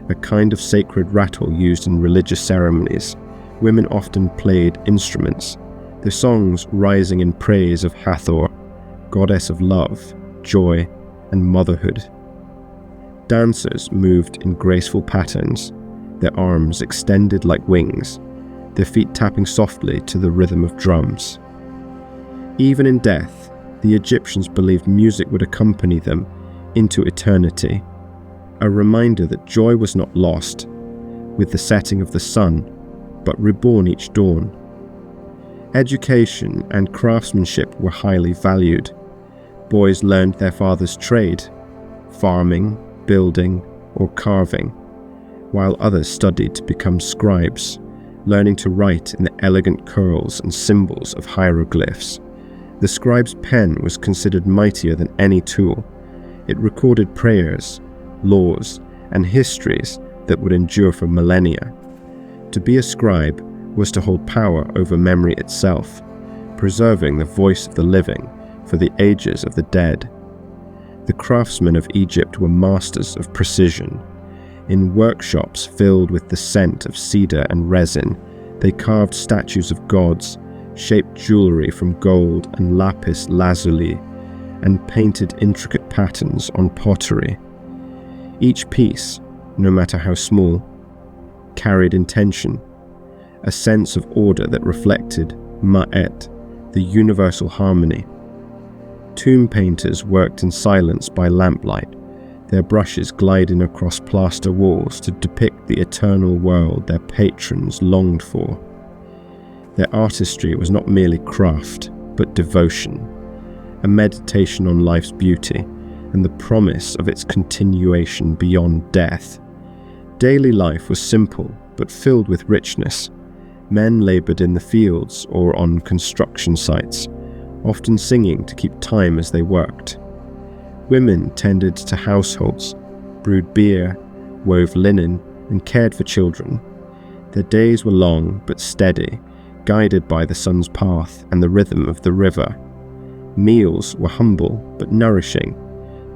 a kind of sacred rattle used in religious ceremonies. Women often played instruments, their songs rising in praise of Hathor, goddess of love, joy, and motherhood. Dancers moved in graceful patterns, their arms extended like wings, their feet tapping softly to the rhythm of drums. Even in death, the Egyptians believed music would accompany them into eternity, a reminder that joy was not lost with the setting of the sun, but reborn each dawn. Education and craftsmanship were highly valued. Boys learned their father's trade, farming, building, or carving, while others studied to become scribes, learning to write in the elegant curls and symbols of hieroglyphs. The scribe's pen was considered mightier than any tool. It recorded prayers, laws, and histories that would endure for millennia. To be a scribe was to hold power over memory itself, preserving the voice of the living for the ages of the dead. The craftsmen of Egypt were masters of precision. In workshops filled with the scent of cedar and resin, they carved statues of gods, shaped jewelry from gold and lapis lazuli, and painted intricate patterns on pottery. Each piece, no matter how small, carried intention, a sense of order that reflected Ma'et, the universal harmony. Tomb painters worked in silence by lamplight, their brushes gliding across plaster walls to depict the eternal world their patrons longed for. Their artistry was not merely craft, but devotion, a meditation on life's beauty and the promise of its continuation beyond death. Daily life was simple, but filled with richness. Men labored in the fields or on construction sites, often singing to keep time as they worked. Women tended to households, brewed beer, wove linen, and cared for children. Their days were long but steady, guided by the sun's path and the rhythm of the river. Meals were humble but nourishing: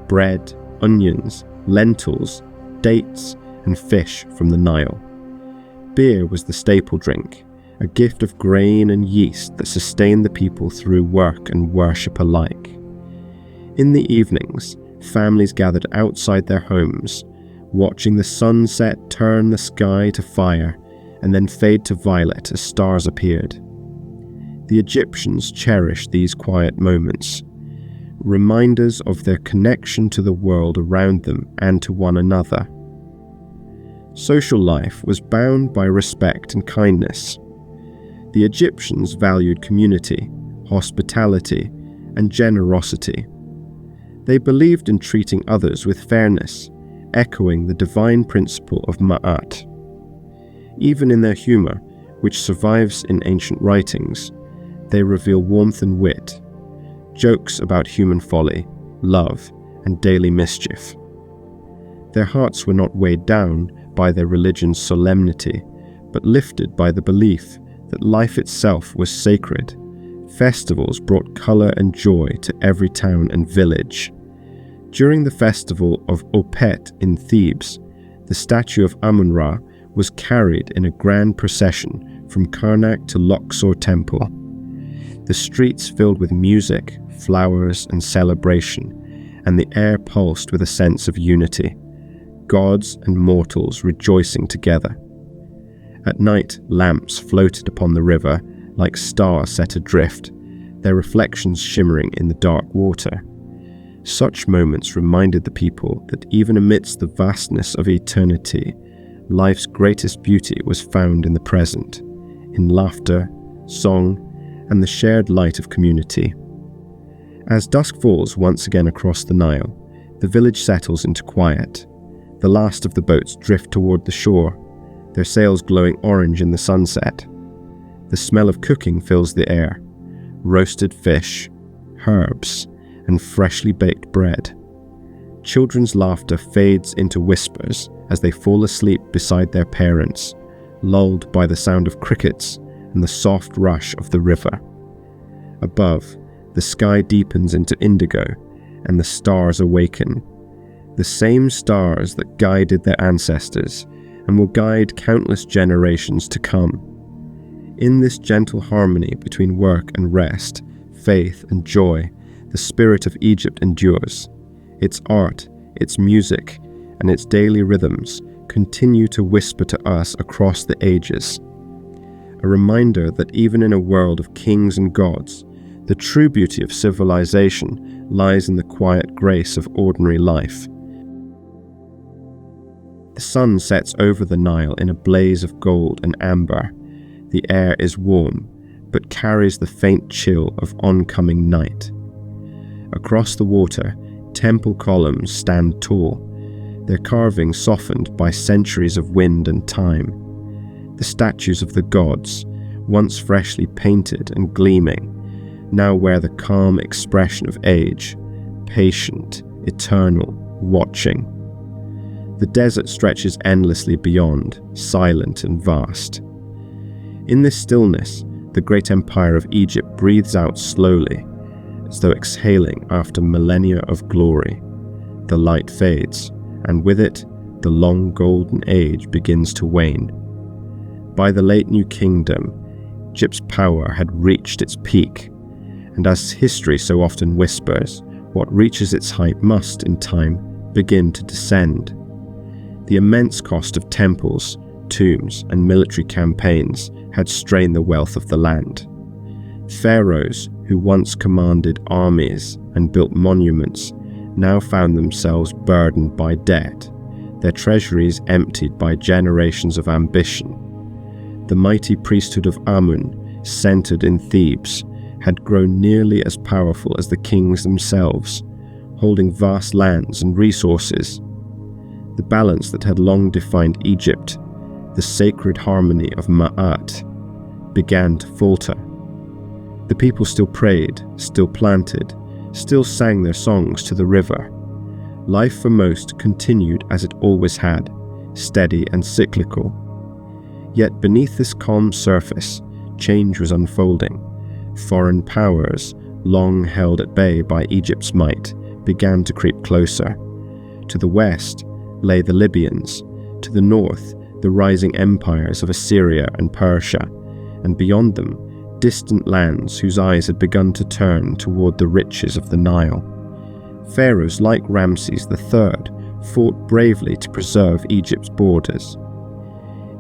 bread, onions, lentils, dates, and fish from the Nile. Beer was the staple drink, a gift of grain and yeast that sustained the people through work and worship alike. In the evenings, families gathered outside their homes, watching the sunset turn the sky to fire and then fade to violet as stars appeared. The Egyptians cherished these quiet moments, reminders of their connection to the world around them and to one another. Social life was bound by respect and kindness. The Egyptians valued community, hospitality, and generosity. They believed in treating others with fairness, echoing the divine principle of Ma'at. Even in their humor, which survives in ancient writings, they reveal warmth and wit, jokes about human folly, love, and daily mischief. Their hearts were not weighed down by their religion's solemnity, but lifted by the belief that life itself was sacred. Festivals brought color and joy to every town and village. During the festival of Opet in Thebes, the statue of Amun-Ra was carried in a grand procession from Karnak to Luxor Temple. The streets filled with music, flowers, and celebration, and the air pulsed with a sense of unity, gods and mortals rejoicing together. At night, lamps floated upon the river like stars set adrift, their reflections shimmering in the dark water. Such moments reminded the people that even amidst the vastness of eternity, life's greatest beauty was found in the present, in laughter, song, and the shared light of community. As dusk falls once again across the Nile, the village settles into quiet. The last of the boats drift toward the shore, their sails glowing orange in the sunset. The smell of cooking fills the air, roasted fish, herbs, and freshly baked bread. Children's laughter fades into whispers as they fall asleep beside their parents, lulled by the sound of crickets and the soft rush of the river. Above, the sky deepens into indigo, and the stars awaken. The same stars that guided their ancestors and will guide countless generations to come. In this gentle harmony between work and rest, faith and joy, the spirit of Egypt endures. Its art, its music, and its daily rhythms continue to whisper to us across the ages. A reminder that even in a world of kings and gods, the true beauty of civilization lies in the quiet grace of ordinary life. The sun sets over the Nile in a blaze of gold and amber. The air is warm, but carries the faint chill of oncoming night. Across the water, temple columns stand tall, their carvings softened by centuries of wind and time. The statues of the gods, once freshly painted and gleaming, now wear the calm expression of age, patient, eternal, watching. The desert stretches endlessly beyond, silent and vast. In this stillness, the great empire of Egypt breathes out slowly, as though exhaling after millennia of glory. The light fades, and with it, the long golden age begins to wane. By the late New Kingdom, Egypt's power had reached its peak, and as history so often whispers, what reaches its height must, in time, begin to descend. The immense cost of temples, tombs, and military campaigns had strained the wealth of the land. Pharaohs, who once commanded armies and built monuments, now found themselves burdened by debt, their treasuries emptied by generations of ambition. The mighty priesthood of Amun, centered in Thebes, had grown nearly as powerful as the kings themselves, holding vast lands and resources. The balance that had long defined Egypt, the sacred harmony of Ma'at, began to falter. The people still prayed, still planted, still sang their songs to the river. Life for most continued as it always had, steady and cyclical. Yet beneath this calm surface, change was unfolding. Foreign powers, long held at bay by Egypt's might, began to creep closer. To the west lay the Libyans, to the north the rising empires of Assyria and Persia, and beyond them, distant lands whose eyes had begun to turn toward the riches of the Nile. Pharaohs like Ramses III fought bravely to preserve Egypt's borders.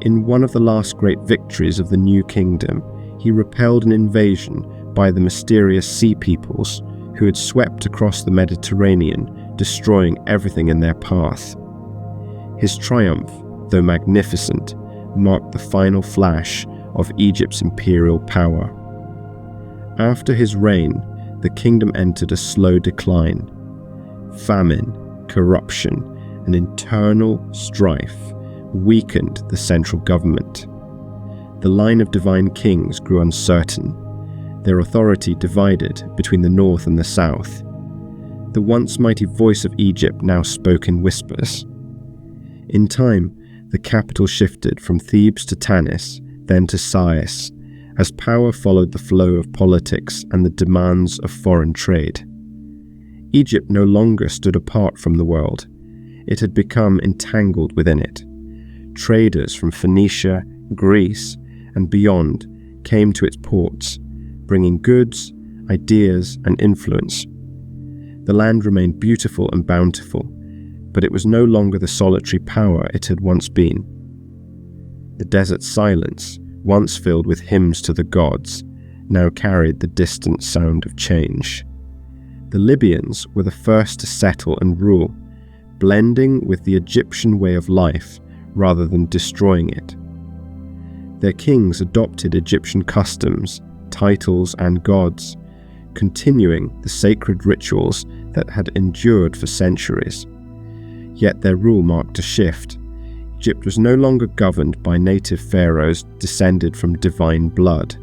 In one of the last great victories of the New Kingdom, he repelled an invasion by the mysterious sea peoples who had swept across the Mediterranean, destroying everything in their path. His triumph, though magnificent, marked the final flash of Egypt's imperial power. After his reign, the kingdom entered a slow decline. Famine, corruption, and internal strife weakened the central government. The line of divine kings grew uncertain, their authority divided between the north and the south. The once mighty voice of Egypt now spoke in whispers. In time, the capital shifted from Thebes to Tanis, then to Sais, as power followed the flow of politics and the demands of foreign trade. Egypt no longer stood apart from the world. It had become entangled within it. traders from Phoenicia, Greece, and beyond came to its ports, bringing goods, ideas, and influence. The land remained beautiful and bountiful, but it was no longer the solitary power it had once been. The desert silence, once filled with hymns to the gods, now carried the distant sound of change. The Libyans were the first to settle and rule, blending with the Egyptian way of life rather than destroying it. Their kings adopted Egyptian customs, titles, and gods, continuing the sacred rituals that had endured for centuries. Yet their rule marked a shift. Egypt was no longer governed by native pharaohs descended from divine blood,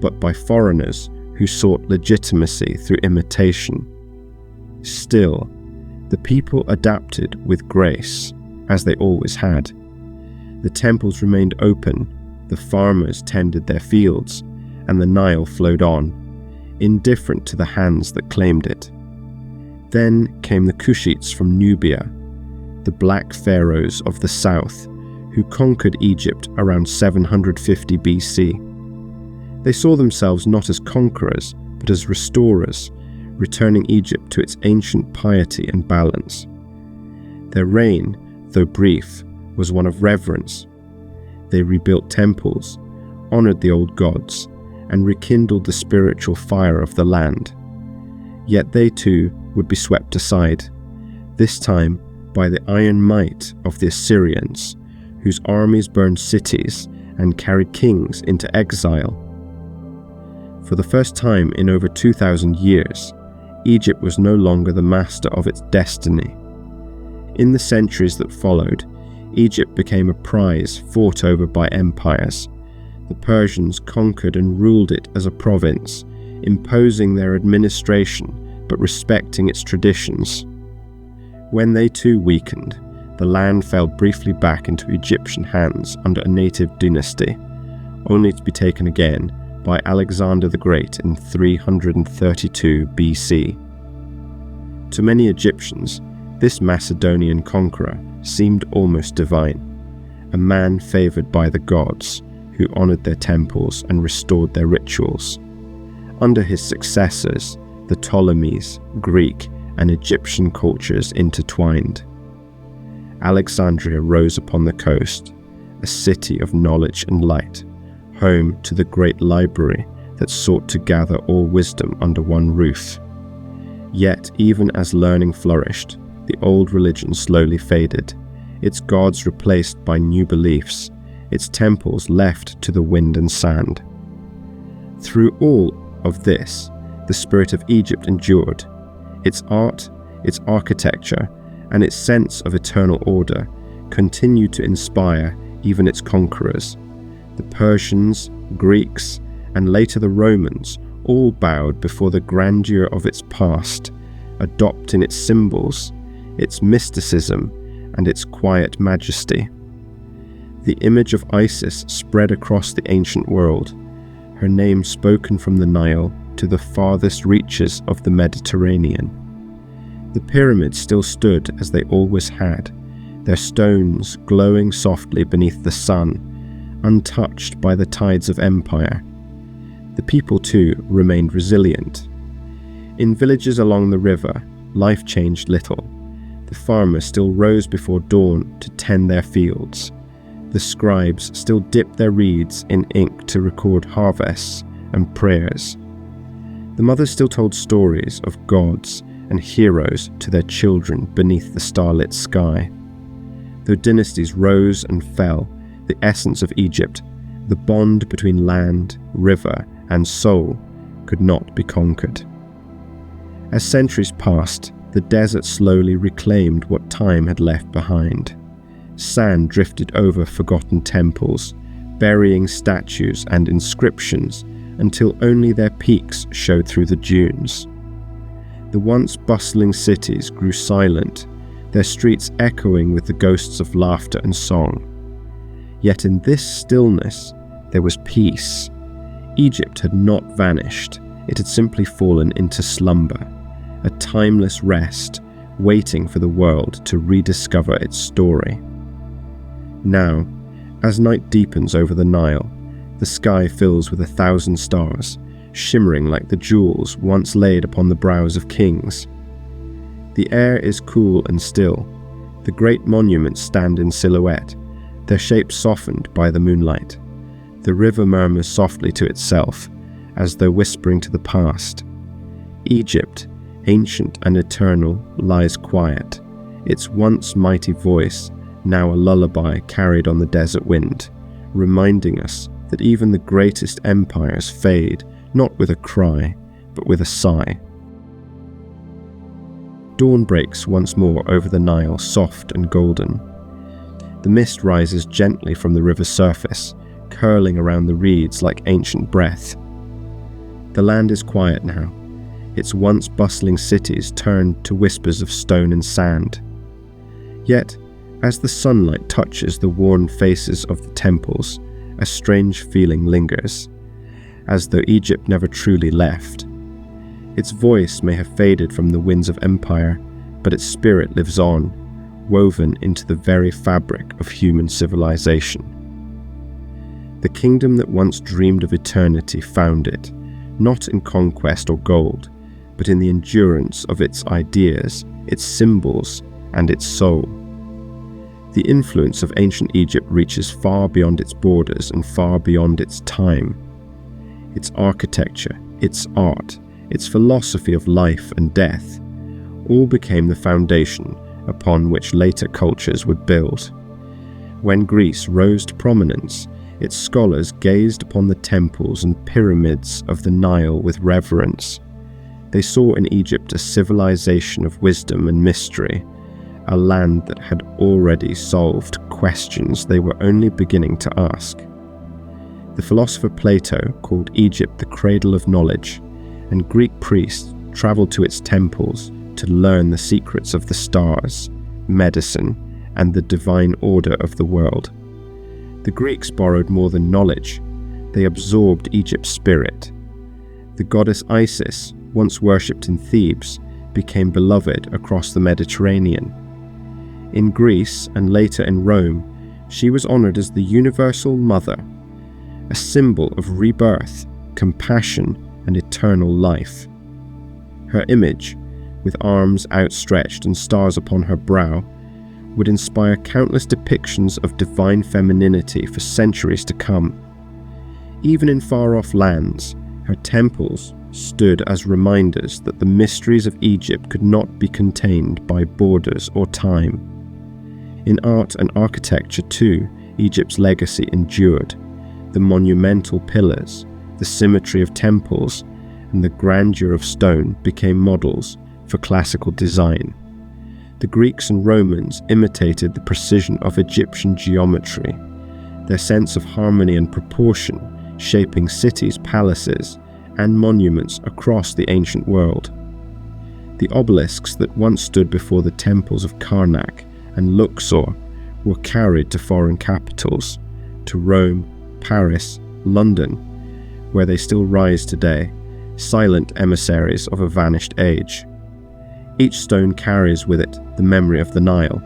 but by foreigners who sought legitimacy through imitation. Still, the people adapted with grace, as they always had. The temples remained open, the farmers tended their fields, and the Nile flowed on, indifferent to the hands that claimed it. Then came the Kushites from Nubia, the black pharaohs of the south, who conquered Egypt around 750 BC. They saw themselves not as conquerors, but as restorers, returning Egypt to its ancient piety and balance. Their reign, though brief, was one of reverence. They rebuilt temples, honored the old gods, and rekindled the spiritual fire of the land. Yet they too would be swept aside, this time by the iron might of the Assyrians, whose armies burned cities and carried kings into exile. For the first time in over 2,000 years, Egypt was no longer the master of its destiny. In the centuries that followed, Egypt became a prize fought over by empires. The Persians conquered and ruled it as a province, imposing their administration but respecting its traditions. When they too weakened, the land fell briefly back into Egyptian hands under a native dynasty, only to be taken again by Alexander the Great in 332 BC. To many Egyptians, this Macedonian conqueror seemed almost divine, a man favored by the gods, who honored their temples and restored their rituals. Under his successors, the Ptolemies, Greek, and Egyptian cultures intertwined. Alexandria rose upon the coast, a city of knowledge and light, home to the great library that sought to gather all wisdom under one roof. Yet, even as learning flourished, the old religion slowly faded, its gods replaced by new beliefs, its temples left to the wind and sand. Through all of this, the spirit of Egypt endured. Its art, its architecture, and its sense of eternal order continued to inspire even its conquerors. The Persians, Greeks, and later the Romans all bowed before the grandeur of its past, adopting its symbols, its mysticism, and its quiet majesty. The image of Isis spread across the ancient world, her name spoken from the Nile to the farthest reaches of the Mediterranean. The pyramids still stood as they always had, their stones glowing softly beneath the sun, untouched by the tides of empire. The people too remained resilient. In villages along the river, life changed little. The farmers still rose before dawn to tend their fields. The scribes still dipped their reeds in ink to record harvests and prayers. The mothers still told stories of gods and heroes to their children beneath the starlit sky. Though dynasties rose and fell, the essence of Egypt, the bond between land, river, and soul, could not be conquered. As centuries passed, the desert slowly reclaimed what time had left behind. Sand drifted over forgotten temples, burying statues and inscriptions until only their peaks showed through the dunes. The once bustling cities grew silent, their streets echoing with the ghosts of laughter and song. Yet in this stillness, there was peace. Egypt had not vanished, it had simply fallen into slumber, a timeless rest, waiting for the world to rediscover its story. Now, as night deepens over the Nile, the sky fills with 1,000 stars, shimmering like the jewels once laid upon the brows of kings. The air is cool and still. The great monuments stand in silhouette, their shapes softened by the moonlight. The river murmurs softly to itself, as though whispering to the past. Egypt, ancient and eternal, lies quiet, its once mighty voice now a lullaby carried on the desert wind, reminding us that even the greatest empires fade not with a cry, but with a sigh. Dawn breaks once more over the Nile, soft and golden. The mist rises gently from the river's surface, curling around the reeds like ancient breath. The land is quiet now, its once bustling cities turned to whispers of stone and sand. Yet, as the sunlight touches the worn faces of the temples, a strange feeling lingers, as though Egypt never truly left. Its voice may have faded from the winds of empire, but its spirit lives on, woven into the very fabric of human civilization. The kingdom that once dreamed of eternity found it, not in conquest or gold, but in the endurance of its ideas, its symbols, and its soul. The influence of ancient Egypt reaches far beyond its borders and far beyond its time. Its architecture, its art, its philosophy of life and death, all became the foundation upon which later cultures would build. When Greece rose to prominence, its scholars gazed upon the temples and pyramids of the Nile with reverence. They saw in Egypt a civilization of wisdom and mystery, a land that had already solved questions they were only beginning to ask. The philosopher Plato called Egypt the cradle of knowledge, and Greek priests traveled to its temples to learn the secrets of the stars, medicine, and the divine order of the world. The Greeks borrowed more than knowledge, they absorbed Egypt's spirit. The goddess Isis, once worshipped in Thebes, became beloved across the Mediterranean. In Greece and later in Rome, she was honored as the universal mother, a symbol of rebirth, compassion, and eternal life. Her image, with arms outstretched and stars upon her brow, would inspire countless depictions of divine femininity for centuries to come. Even in far-off lands, her temples stood as reminders that the mysteries of Egypt could not be contained by borders or time. In art and architecture too, Egypt's legacy endured. The monumental pillars, the symmetry of temples, and the grandeur of stone became models for classical design. The Greeks and Romans imitated the precision of Egyptian geometry, their sense of harmony and proportion shaping cities, palaces, and monuments across the ancient world. The obelisks that once stood before the temples of Karnak and Luxor were carried to foreign capitals, to Rome, Paris, London, where they still rise today, silent emissaries of a vanished age. Each stone carries with it the memory of the Nile,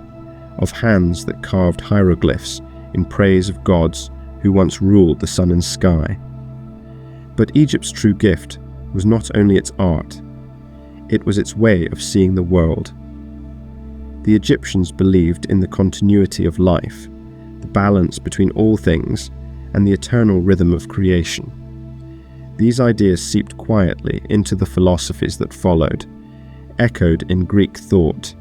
of hands that carved hieroglyphs in praise of gods who once ruled the sun and sky. But Egypt's true gift was not only its art, it was its way of seeing the world. The Egyptians believed in the continuity of life, the balance between all things, and the eternal rhythm of creation. These ideas seeped quietly into the philosophies that followed, echoed in Greek thought,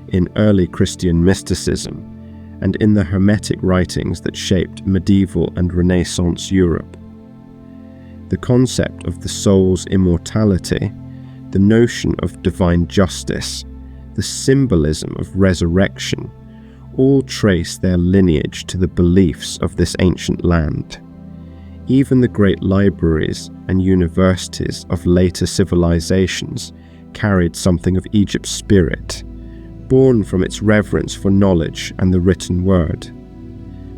in early Christian mysticism, and in the Hermetic writings that shaped medieval and Renaissance Europe. The concept of the soul's immortality, the notion of divine justice, the symbolism of resurrection, all trace their lineage to the beliefs of this ancient land. Even the great libraries and universities of later civilizations carried something of Egypt's spirit, born from its reverence for knowledge and the written word.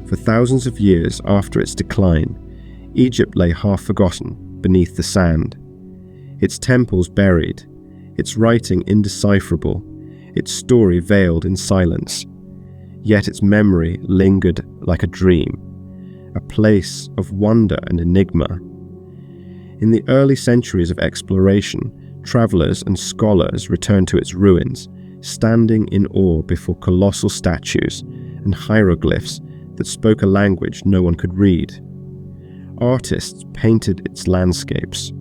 For thousands of years after its decline, Egypt lay half forgotten beneath the sand, its temples buried, its writing indecipherable, its story veiled in silence. yet its memory lingered like a dream, a place of wonder and enigma. In the early centuries of exploration, travelers and scholars returned to its ruins, standing in awe before colossal statues and hieroglyphs that spoke a language no one could read. Artists painted its landscapes,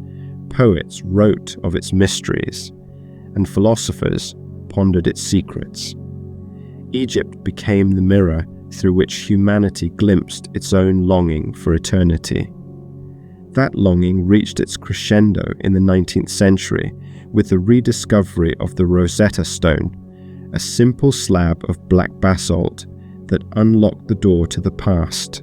poets wrote of its mysteries, and philosophers pondered its secrets. Egypt became the mirror through which humanity glimpsed its own longing for eternity. That longing reached its crescendo in the 19th century with the rediscovery of the Rosetta Stone, a simple slab of black basalt that unlocked the door to the past.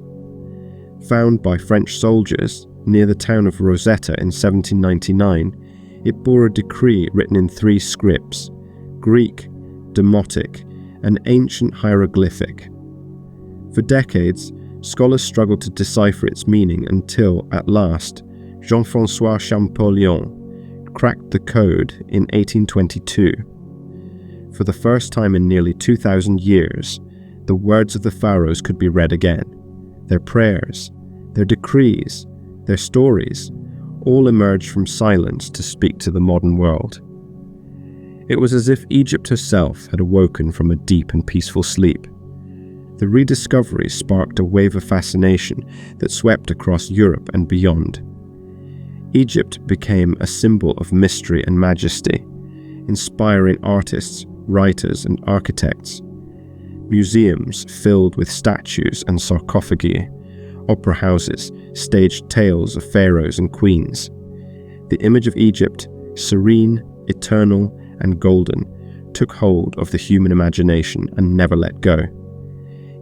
Found by French soldiers near the town of Rosetta in 1799, it bore a decree written in 3 scripts: Greek, Demotic, and ancient hieroglyphic. For decades, scholars struggled to decipher its meaning until, at last, Jean-François Champollion cracked the code in 1822. For the first time in nearly 2,000 years, the words of the pharaohs could be read again. Their prayers, their decrees, their stories, all emerged from silence to speak to the modern world. It was as if Egypt herself had awoken from a deep and peaceful sleep. The rediscovery sparked a wave of fascination that swept across Europe and beyond. Egypt became a symbol of mystery and majesty, inspiring artists, writers, and architects. Museums filled with statues and sarcophagi, opera houses staged tales of pharaohs and queens. The image of Egypt, serene, eternal, and golden, took hold of the human imagination and never let go.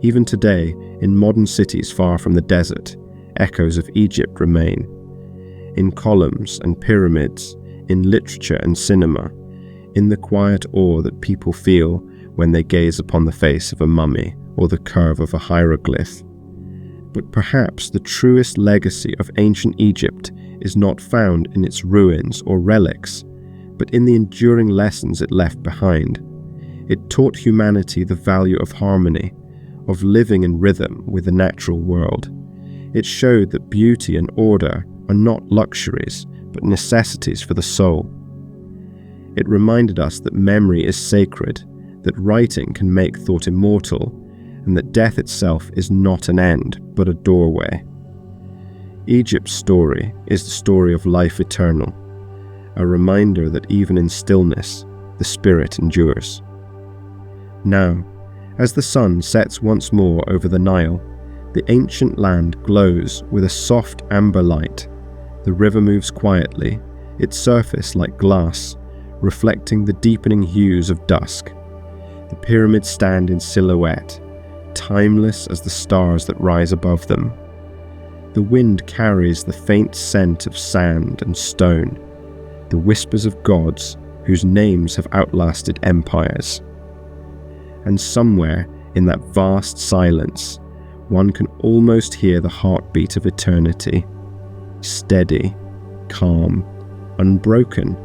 Even today, in modern cities far from the desert, echoes of Egypt remain. In columns and pyramids, in literature and cinema, in the quiet awe that people feel when they gaze upon the face of a mummy or the curve of a hieroglyph. But perhaps the truest legacy of ancient Egypt is not found in its ruins or relics, but in the enduring lessons it left behind. It taught humanity the value of harmony, of living in rhythm with the natural world. It showed that beauty and order are not luxuries, but necessities for the soul. It reminded us that memory is sacred, that writing can make thought immortal, and that death itself is not an end, but a doorway. Egypt's story is the story of life eternal, a reminder that even in stillness, the spirit endures. Now, as the sun sets once more over the Nile, the ancient land glows with a soft amber light. The river moves quietly, its surface like glass, reflecting the deepening hues of dusk. The pyramids stand in silhouette, timeless as the stars that rise above them. The wind carries the faint scent of sand and stone, the whispers of gods whose names have outlasted empires. And somewhere in that vast silence, one can almost hear the heartbeat of eternity, steady, calm, unbroken.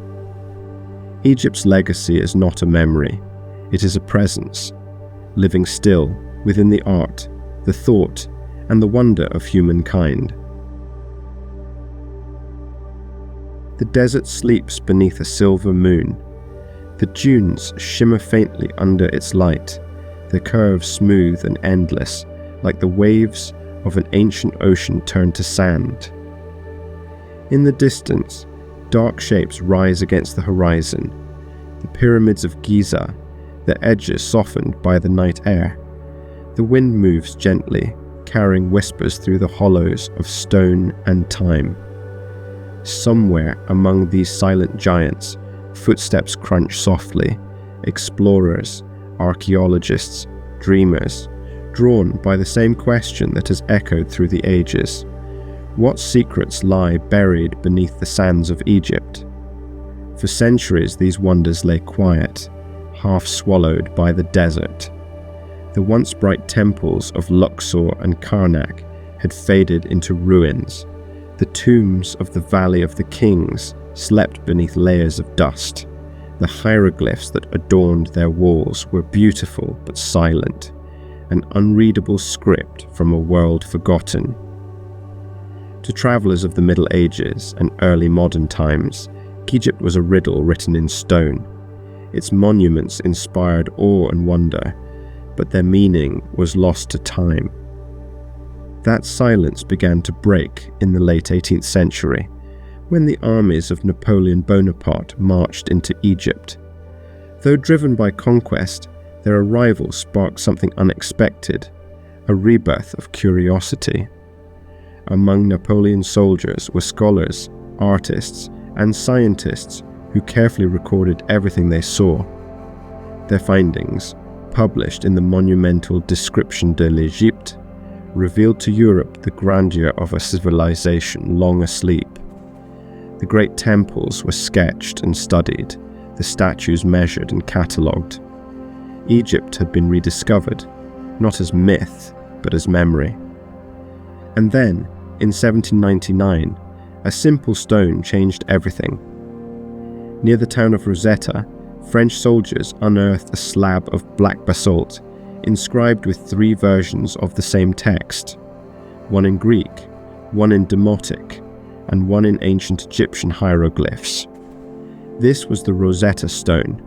Egypt's legacy is not a memory, it is a presence, living still within the art, the thought, and the wonder of humankind. The desert sleeps beneath a silver moon. The dunes shimmer faintly under its light, their curves smooth and endless, like the waves of an ancient ocean turned to sand. In the distance, dark shapes rise against the horizon, the pyramids of Giza, their edges softened by the night air. The wind moves gently, carrying whispers through the hollows of stone and time. Somewhere among these silent giants, footsteps crunch softly, explorers, archaeologists, dreamers, drawn by the same question that has echoed through the ages. What secrets lie buried beneath the sands of Egypt? For centuries these wonders lay quiet, half swallowed by the desert. The once bright temples of Luxor and Karnak had faded into ruins. The tombs of the Valley of the Kings slept beneath layers of dust. The hieroglyphs that adorned their walls were beautiful but silent, an unreadable script from a world forgotten. To travelers of the Middle Ages and early modern times, Egypt was a riddle written in stone. Its monuments inspired awe and wonder, but their meaning was lost to time. That silence began to break in the late 18th century, when the armies of Napoleon Bonaparte marched into Egypt. Though driven by conquest, their arrival sparked something unexpected, a rebirth of curiosity. Among Napoleon's soldiers were scholars, artists, and scientists who carefully recorded everything they saw. Their findings, published in the monumental Description de l'Égypte, revealed to Europe the grandeur of a civilization long asleep. The great temples were sketched and studied, the statues measured and catalogued. Egypt had been rediscovered, not as myth, but as memory. And then, in 1799, a simple stone changed everything. Near the town of Rosetta, French soldiers unearthed a slab of black basalt inscribed with 3 versions of the same text, one in Greek, one in Demotic, and one in ancient Egyptian hieroglyphs. This was the Rosetta Stone,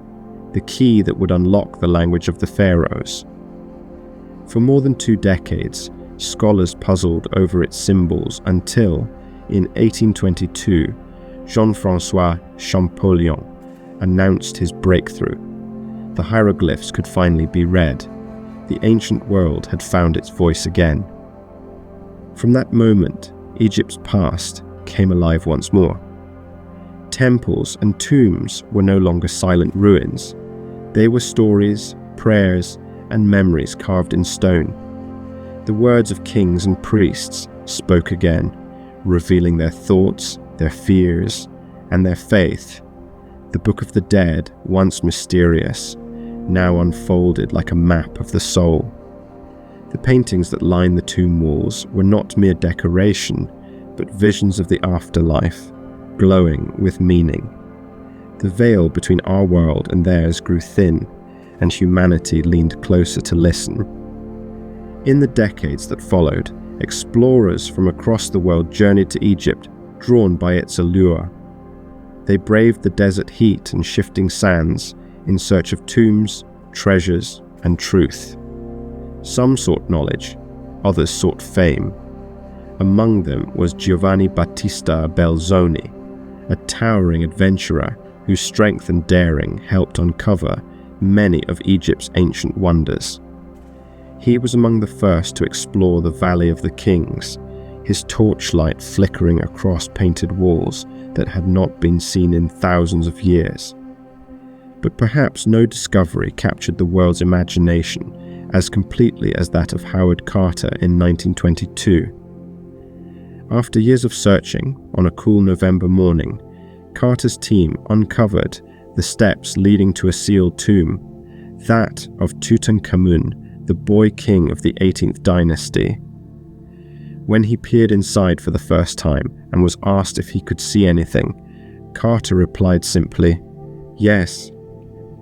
the key that would unlock the language of the Pharaohs. For more than 2 decades, scholars puzzled over its symbols until, in 1822, Jean-François Champollion announced his breakthrough. The hieroglyphs could finally be read. The ancient world had found its voice again. From that moment, Egypt's past came alive once more. Temples and tombs were no longer silent ruins. They were stories, prayers, and memories carved in stone. The words of kings and priests spoke again, revealing their thoughts, their fears, and their faith. The Book of the Dead, once mysterious, now unfolded like a map of the soul. The paintings that line the tomb walls were not mere decoration, but visions of the afterlife, glowing with meaning. The veil between our world and theirs grew thin, and humanity leaned closer to listen. In the decades that followed, explorers from across the world journeyed to Egypt, drawn by its allure. They braved the desert heat and shifting sands in search of tombs, treasures, and truth. Some sought knowledge, others sought fame. Among them was Giovanni Battista Belzoni, a towering adventurer whose strength and daring helped uncover many of Egypt's ancient wonders. He was among the first to explore the Valley of the Kings, his torchlight flickering across painted walls that had not been seen in thousands of years. But perhaps no discovery captured the world's imagination as completely as that of Howard Carter in 1922. After years of searching, on a cool November morning, Carter's team uncovered the steps leading to a sealed tomb, that of Tutankhamun, the boy king of the 18th dynasty. When he peered inside for the first time and was asked if he could see anything, Carter replied simply, "Yes,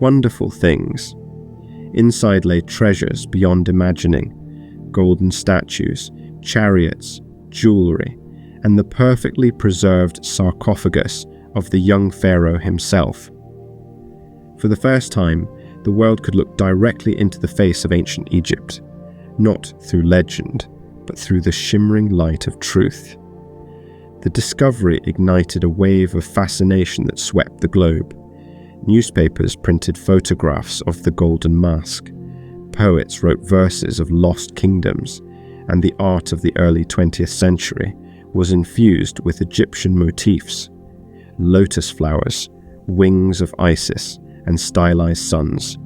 wonderful things." Inside lay treasures beyond imagining, golden statues, chariots, jewelry, and the perfectly preserved sarcophagus of the young pharaoh himself. For the first time, the world could look directly into the face of ancient Egypt, not through legend, but through the shimmering light of truth. The discovery ignited a wave of fascination that swept the globe. Newspapers printed photographs of the Golden Mask. Poets wrote verses of lost kingdoms, and the art of the early 20th century was infused with Egyptian motifs: lotus flowers, wings of Isis, and stylized suns.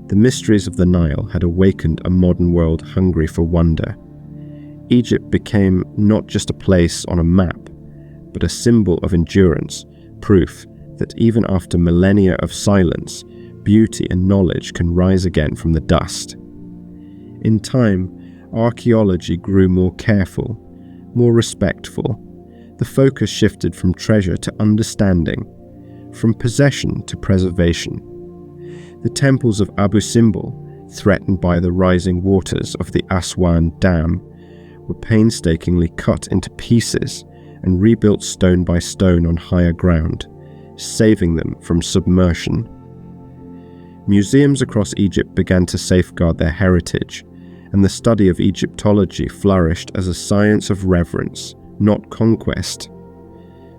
The mysteries of the Nile had awakened a modern world hungry for wonder. Egypt became not just a place on a map, but a symbol of endurance, proof that even after millennia of silence, beauty and knowledge can rise again from the dust. In time, archaeology grew more careful, more respectful. The focus shifted from treasure to understanding, from possession to preservation. The temples of Abu Simbel threatened by the rising waters of the Aswan Dam, were painstakingly cut into pieces and rebuilt stone by stone on higher ground, saving them from submersion. Museums across Egypt began to safeguard their heritage, and the study of Egyptology flourished as a science of reverence, not conquest.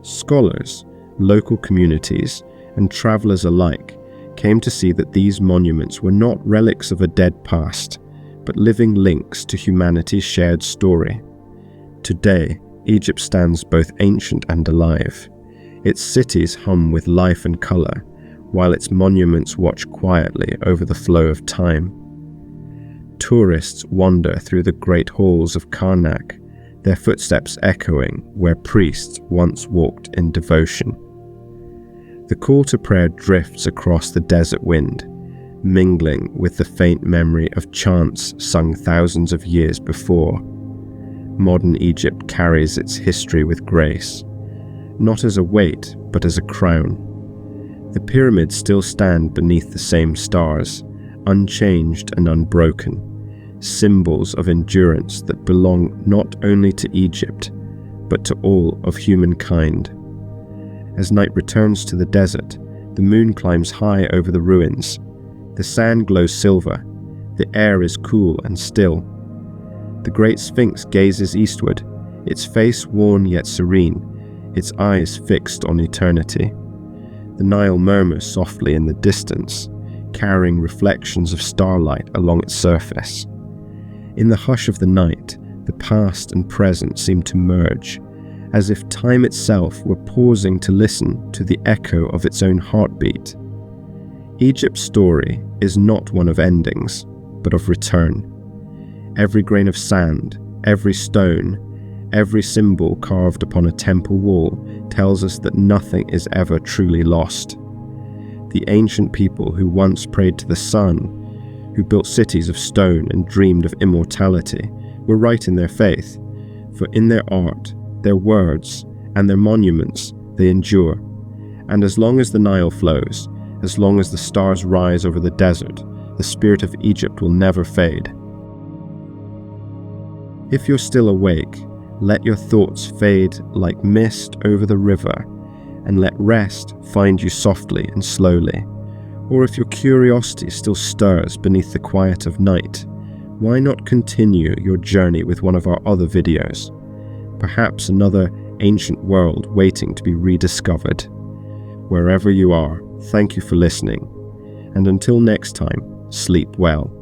Scholars, local communities, and travelers alike came to see that these monuments were not relics of a dead past, but living links to humanity's shared story. Today, Egypt stands both ancient and alive. Its cities hum with life and colour, while its monuments watch quietly over the flow of time. Tourists wander through the great halls of Karnak, their footsteps echoing where priests once walked in devotion. The call to prayer drifts across the desert wind, mingling with the faint memory of chants sung thousands of years before. Modern Egypt carries its history with grace, not as a weight, but as a crown. The pyramids still stand beneath the same stars, unchanged and unbroken, symbols of endurance that belong not only to Egypt, but to all of humankind. As night returns to the desert, the moon climbs high over the ruins. The sand glows silver. The air is cool and still. The great Sphinx gazes eastward, its face worn yet serene, its eyes fixed on eternity. The Nile murmurs softly in the distance, carrying reflections of starlight along its surface. In the hush of the night, the past and present seem to merge, as if time itself were pausing to listen to the echo of its own heartbeat. Egypt's story is not one of endings, but of return. Every grain of sand, every stone, every symbol carved upon a temple wall tells us that nothing is ever truly lost. The ancient people who once prayed to the sun, who built cities of stone and dreamed of immortality, were right in their faith, for in their art, their words, and their monuments, they endure. And as long as the Nile flows, as long as the stars rise over the desert, the spirit of Egypt will never fade. If you're still awake, let your thoughts fade like mist over the river, and let rest find you softly and slowly. Or if your curiosity still stirs beneath the quiet of night, why not continue your journey with one of our other videos? Perhaps another ancient world waiting to be rediscovered. Wherever you are, thank you for listening, and until next time, sleep well.